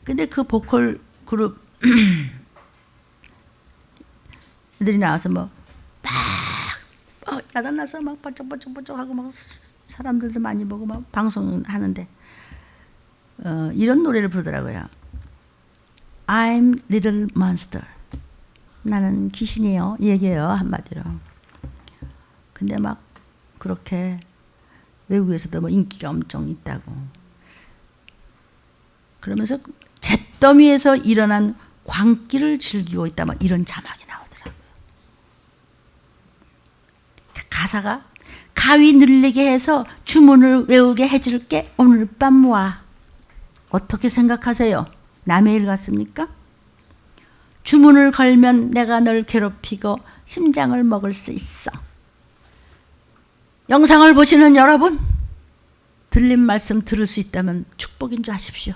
근데 그 보컬 그룹 애들이 나와서 막 야단나서 막 번쩍번쩍번쩍 하고 막 사람들도 많이 보고 막 방송하는데 이런 노래를 부르더라고요. I'm little monster. 나는 귀신이에요. 얘기해요, 한마디로. 근데 막 그렇게 외국에서도 뭐 인기가 엄청 있다고. 그러면서 잿더미에서 일어난 광기를 즐기고 있다, 막 이런 자막이 나오더라고요. 가사가 가위 눌리게 해서 주문을 외우게 해줄게. 오늘 밤 와. 어떻게 생각하세요? 남의 일 같습니까? 주문을 걸면 내가 널 괴롭히고 심장을 먹을 수 있어. 영상을 보시는 여러분, 들린 말씀 들을 수 있다면 축복인 줄 아십시오.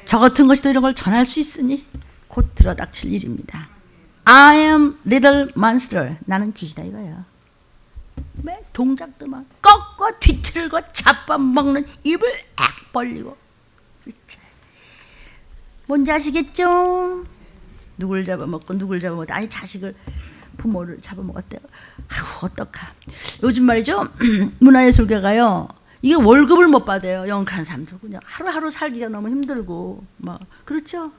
저 같은 것이도 이런 걸 전할 수 있으니 곧 들어닥칠 일입니다. I am little monster. 나는 귀신이다 이거야. 매 동작도 막 꺾고 뒤틀고 잡아먹는 입을 악 벌리고. 뭔지 아시겠죠? 누굴 잡아먹고 누굴 잡아먹고. 아니 자식을 부모를 잡아먹었대요. 아우 어떡하. 요즘 말이죠. 문화예술계가요. 이게 월급을 못 받아요. 영국한 사람들 그냥 하루하루 살기가 너무 힘들고 뭐 그렇죠.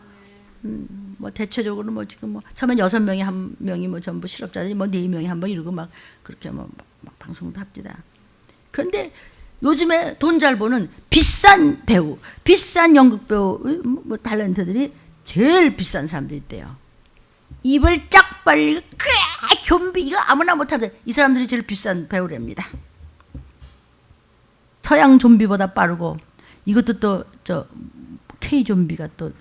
뭐 대체적으로 뭐 지금 뭐 처음엔 6명이 한 명이 뭐 전부 실업자들이 뭐 4명이 한 번 이러고 막 그렇게 뭐 막 방송도 합니다. 그런데 요즘에 돈 잘 버는 비싼 배우, 비싼 연극 배우, 뭐 탤런트들이 제일 비싼 사람들이 있대요. 입을 쫙 벌리고 좀비 이거 아무나 못하는데 이 사람들이 제일 비싼 배우랍니다. 서양 좀비보다 빠르고 이것도 또 저 K 좀비가 또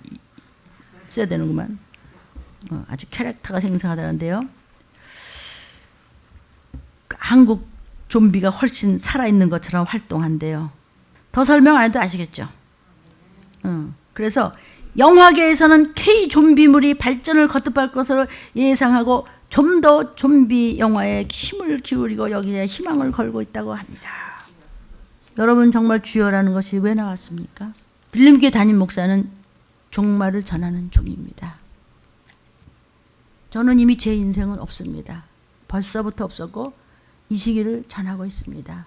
써야 되는구만. 아주 캐릭터가 생생하다는데요. 한국 좀비가 훨씬 살아있는 것처럼 활동한대요. 더 설명 안 해도 아시겠죠? 그래서 영화계에서는 K 좀비물이 발전을 거듭할 것으로 예상하고 좀 더 좀비 영화에 힘을 기울이고 여기에 희망을 걸고 있다고 합니다. 여러분 정말 주여라는 것이 왜 나왔습니까? 빌림교회 담임 목사는 종말을 전하는 종입니다. 저는 이미 제 인생은 없습니다. 벌써부터 없었고 이 시기를 전하고 있습니다.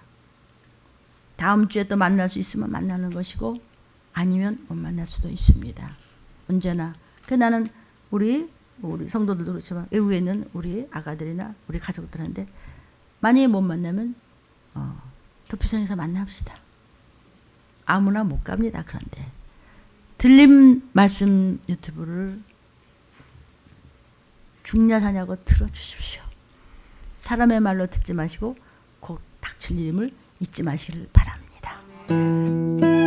다음 주에 또 만날 수 있으면 만나는 것이고 아니면 못 만날 수도 있습니다. 언제나. 나는 우리 성도들도 그렇지만 외국에 있는 우리 아가들이나 우리 가족들한테 만약에 못 만나면 도피성에서 만납시다. 아무나 못 갑니다. 그런데 들림 말씀 유튜브를 죽냐 사냐고 들어주십시오. 사람의 말로 듣지 마시고 곧 닥칠 일임을 잊지 마시길 바랍니다.